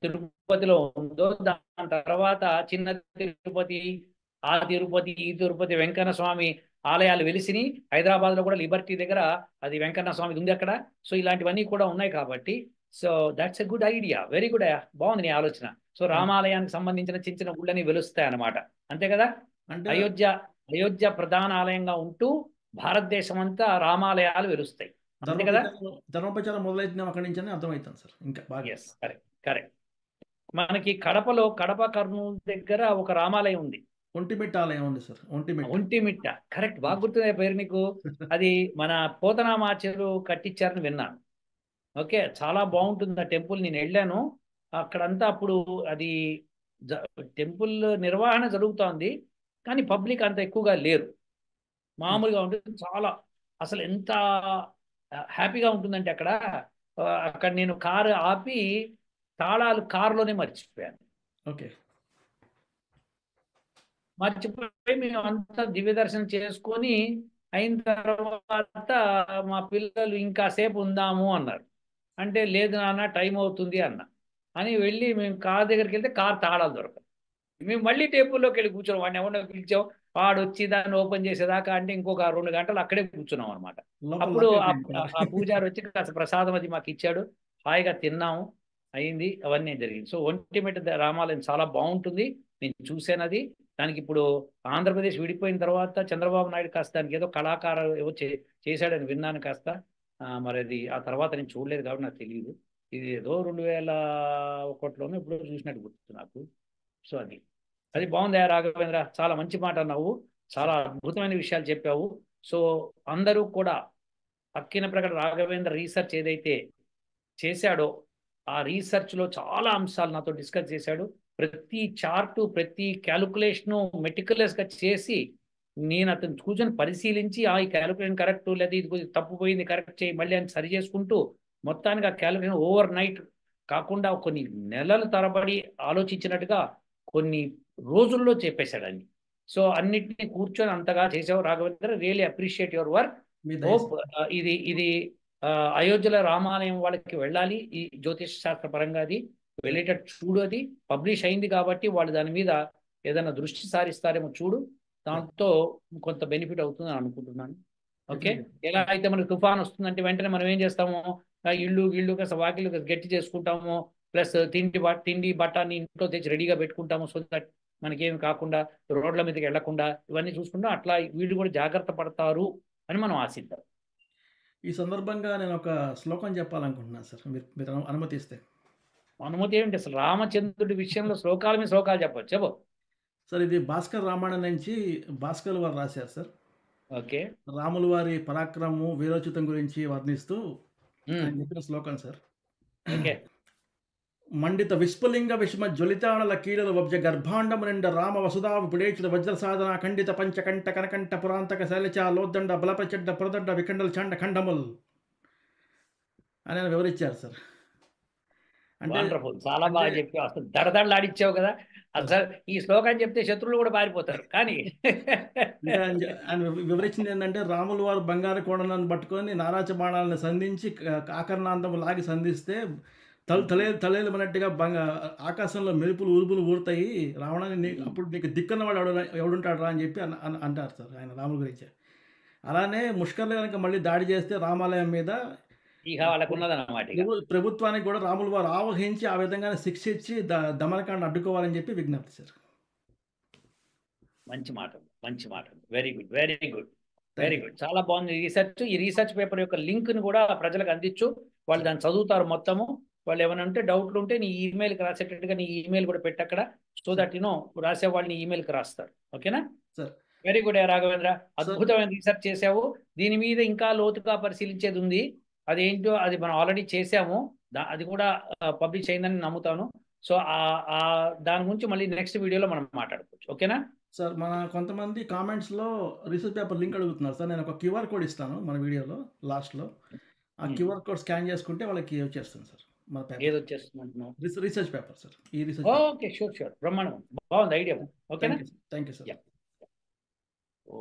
తిరుపతిలో ఉందో, దాని తర్వాత చిన్న తిరుపతి, ఆ తిరుపతి, ఈ తిరుపతి, వెంకన్న స్వామి ఆలయాలు వెలిసిని. హైదరాబాద్లో కూడా లిబర్టీ దగ్గర అది వెంకన్న స్వామి ఉంది అక్కడ. సో ఇలాంటివన్నీ కూడా ఉన్నాయి కాబట్టి so that's a good idea, very good. బాగుంది నీ ఆలోచన. సో రామాలయానికి సంబంధించిన చిన్న చిన్న గుళ్ళని వెలుస్తాయి అన్నమాట, అంతే కదా? అయోధ్య ప్రధాన ఆలయంగా ఉంటూ భారతదేశం అంతా రామాలయాలు వెలుస్తాయి, అంతే కదా? ధర్మప్రచారం మొదలైతే అక్కడి నుంచి అర్థమవుతుంది సార్. ఇంకా బాగా కరెక్ట్. మనకి కడపలో కడప కర్నూలు దగ్గర ఒక రామాలయం ఉంది, ఒంటిమిట్ట ఆలయం ఉంది సార్. ఒంటిమిట్ట, కరెక్ట్. బాగా గుర్తుంది పేరు నీకు. అది మన పోతనామాచార్యులు కట్టించారని విన్నాను. ఓకే, చాలా బాగుంటుంది ఆ టెంపుల్. నేను వెళ్ళాను అక్కడంతా. అప్పుడు అది టెంపుల్ నిర్వహణ జరుగుతోంది, కానీ పబ్లిక్ అంత ఎక్కువగా లేరు, మామూలుగా ఉంటుంది. చాలా అసలు ఎంత హ్యాపీగా ఉంటుందంటే అక్కడ నేను కారు ఆపి తాళాలు కారులోనే మర్చిపోయాను. ఓకే, మర్చిపోయి మేము అంతా దివ్య దర్శనం చేసుకొని అయిన తర్వాత మా పిల్లలు ఇంకాసేపు ఉందాము అన్నారు. అంటే లేదు నాన్న టైం అవుతుంది అని వెళ్ళి మేము కార్ దగ్గరికి వెళ్తే కార్ తాళాలు దొరకదు. మేము మళ్ళీ టేబుల్లోకి వెళ్ళి కూర్చున్నాం. వాడిని ఎవరినో పిలిచాం, వాడు వచ్చి దాన్ని ఓపెన్ చేసేదాకా అంటే ఇంకొక 2 గంటలు అక్కడే కూర్చున్నాం అనమాట. అప్పుడు ఆ పూజారి వచ్చి కాస్త ప్రసాదం అది మాకు ఇచ్చాడు, హాయిగా తిన్నాము, అయింది, అవన్నీ జరిగింది. సో ఒంటిమిట్ట రామాలయం చాలా బాగుంటుంది, నేను చూశాను అది. దానికి ఇప్పుడు ఆంధ్రప్రదేశ్ విడిపోయిన తర్వాత చంద్రబాబు నాయుడు కాస్త దానికి ఏదో కళాకారు ఏవో చేశాడని విన్నాను కాస్త. మరి అది ఆ తర్వాత నేను చూడలేదు కాబట్టి నాకు తెలియదు. ఇది ఏదో 2001లోనే ఇప్పుడు చూసినట్టు గుర్తు నాకు. సో అది బాగుంది రాఘవేంద్ర, చాలా మంచి మాట అన్నావు, చాలా అద్భుతమైన విషయాలు చెప్పావు. సో అందరూ కూడా అక్కిన ప్రకారం రాఘవేంద్ర రీసెర్చ్ ఏదైతే చేశాడో ఆ రీసెర్చ్లో చాలా అంశాలు నాతో డిస్కస్ చేశాడు. ప్రతి చార్టు, ప్రతి క్యాలిక్యులేషను మెటికులస్గా చేసి నేను అతను కూర్చొని పరిశీలించి ఈ క్యాలిక్యులేషన్ కరెక్ట్, లేదా ఇది కొద్దిగా తప్పుపోయింది కరెక్ట్ చేయి మళ్ళీ అని సరి చేసుకుంటూ మొత్తానికి ఆ క్యాలిక్యులేషన్ ఓవర్ నైట్ కాకుండా కొన్ని నెలల తరబడి ఆలోచించినట్టుగా కొన్ని రోజుల్లో చెప్పేశాడు అన్ని. సో అన్నిటినీ కూర్చొని అంతగా చేసావు Raghavendra. Really appreciate your work. Hope ఇది అయోధ్యలో రామాలయం వాళ్ళకి వెళ్ళాలి. ఈ జ్యోతిష్ శాస్త్ర పరంగా అది వెళ్ళేటట్టు చూడు. అది పబ్లిష్ అయింది కాబట్టి వాళ్ళు దాని మీద ఏదైనా దృష్టి సారిస్తారేమో చూడు. దాంతో కొంత బెనిఫిట్ అవుతుందని అనుకుంటున్నాను. ఓకే, ఎలా అయితే మనకు తుఫాన్ వస్తుందంటే వెంటనే మనం ఏం చేస్తాము, ఇల్లు కాస్త వాకిళ్ళు గట్టి చేసుకుంటాము, ప్లస్ తిండి బట్ట అన్ని ఇంట్లో తెచ్చి రెడీగా పెట్టుకుంటాము. సో దట్ మనకేమి కాకుండా రోడ్ల మీదకి వెళ్లకుండా ఇవన్నీ చూసుకుంటాం. అట్లా వీళ్ళు కూడా జాగ్రత్త పడతారు అని మనం ఆశిద్దాం. ఈ సందర్భంగా నేను ఒక శ్లోకం చెప్పాలనుకుంటున్నాను సార్, మీరు అనుమతిస్తే. అనుమతి ఏమిటి అసలు? రామచంద్రుడి విషయంలో శ్లోకాల మీద శ్లోకాలు చెప్పచ్చు. చెప్పు సార్, ఇది భాస్కర్ రామాయణం నుంచి భాస్కర్ వారు రాశారు సార్. ఓకే, రాముల వారి పరాక్రమము వీరోచితం గురించి వర్ణిస్తూ ఆయన చెప్పిన శ్లోకం సార్. ఓకే. మండిత విస్ఫులింగ విషమ జ్వలితాణల కీడల వబ్జ గర్భాండము నిండ రామ వసుధావు పిడేచుల వజ్ర సాధన ఖండిత పంచకంఠ కనకంఠ పురాంతక శైలచ లోద్దండ బలప్రచండ పురదండ వికండల చండ ఖండముల్ అని ఆయన వివరించారు సార్. అంటే వండర్ఫుల్, చాలా బాగా చెప్పావు. అసలు దడదడలాడిచ్చావు కదా. అసలు ఈ శ్లోకాన్ని చెప్తే శత్రువులు కూడా పారిపోతారు. కానీ ఆయన వివరించింది ఏంటంటే, రాముల వారు బంగారు కోడలను పట్టుకొని నారాచ బాణాలను సంధించి ఆకర్ణాంతము లాగి సంధిస్తే తలేలమన్నట్టుగా ఆకాశంలో మెరుపులు ఉరుపులు ఊరుతాయి, రావణాన్ని అప్పుడు నీకు దిక్కున్నవాడు ఎవడుంటాడు రా అని చెప్పి అంటారు సార్ ఆయన రాముల గురించి. అలానే ముష్కర్లు కనుక మళ్ళీ దాడి చేస్తే రామాలయం మీద ఇక వాళ్ళకున్నదన్నమాట. ప్రభుత్వానికి కూడా రాముల వారు ఆవహించి ఆ విధంగా శిక్షించి దమనకాండ అడ్డుకోవాలని చెప్పి విజ్ఞప్తి సార్. మంచి మాట. Very good. చాలా బాగుంది రీసెర్చ్. ఈ రీసెర్చ్ పేపర్ యొక్క లింక్ను కూడా ప్రజలకు అందించు. వాళ్ళు దాన్ని చదువుతారు మొత్తము. వాళ్ళు ఏమైనా ఉంటే డౌట్లు ఉంటే నీ ఈమెయిల్కి రాసేటట్టుగా నీ ఈమెయిల్ కూడా పెట్టక్కడ. సో దట్ రాసే వాళ్ళని ఈమెయిల్కి రాస్తారు. ఓకేనా సార్? వెరీ గుడ్ రాఘవేంద్ర, అద్భుతమైన రీసెర్చ్ చేసావు. దీని మీద ఇంకా లోతుగా పరిశీలించేది ఉంది. అదేంటో అది మనం ఆల్రెడీ చేసాము, అది కూడా పబ్లిష్ అయిందని నమ్ముతాను. సో దాని గురించి మళ్ళీ నెక్స్ట్ వీడియోలో మనం మాట్లాడుకోవచ్చు. ఓకేనా సార్? మన కొంతమంది కామెంట్స్లో రీసెర్చ్ పేపర్ లింక్ అడుగుతున్నారు సార్. నేను ఒక క్యూఆర్ కోడ్ ఇస్తాను మన వీడియోలో లాస్ట్లో. ఆ క్యూఆర్ కోడ్ స్కాన్ చేసుకుంటే వాళ్ళకి వచ్చేస్తుంది సార్ మన పేపర్. ఏది వచ్చేస్తుంది అంటున్నావు? Research paper sir. ఈ రీసెర్చ్. Okay, sure. బ్రహ్మాండం, బాగుంది ఐడియా. ఓకేనా? Thank you sir. ఓ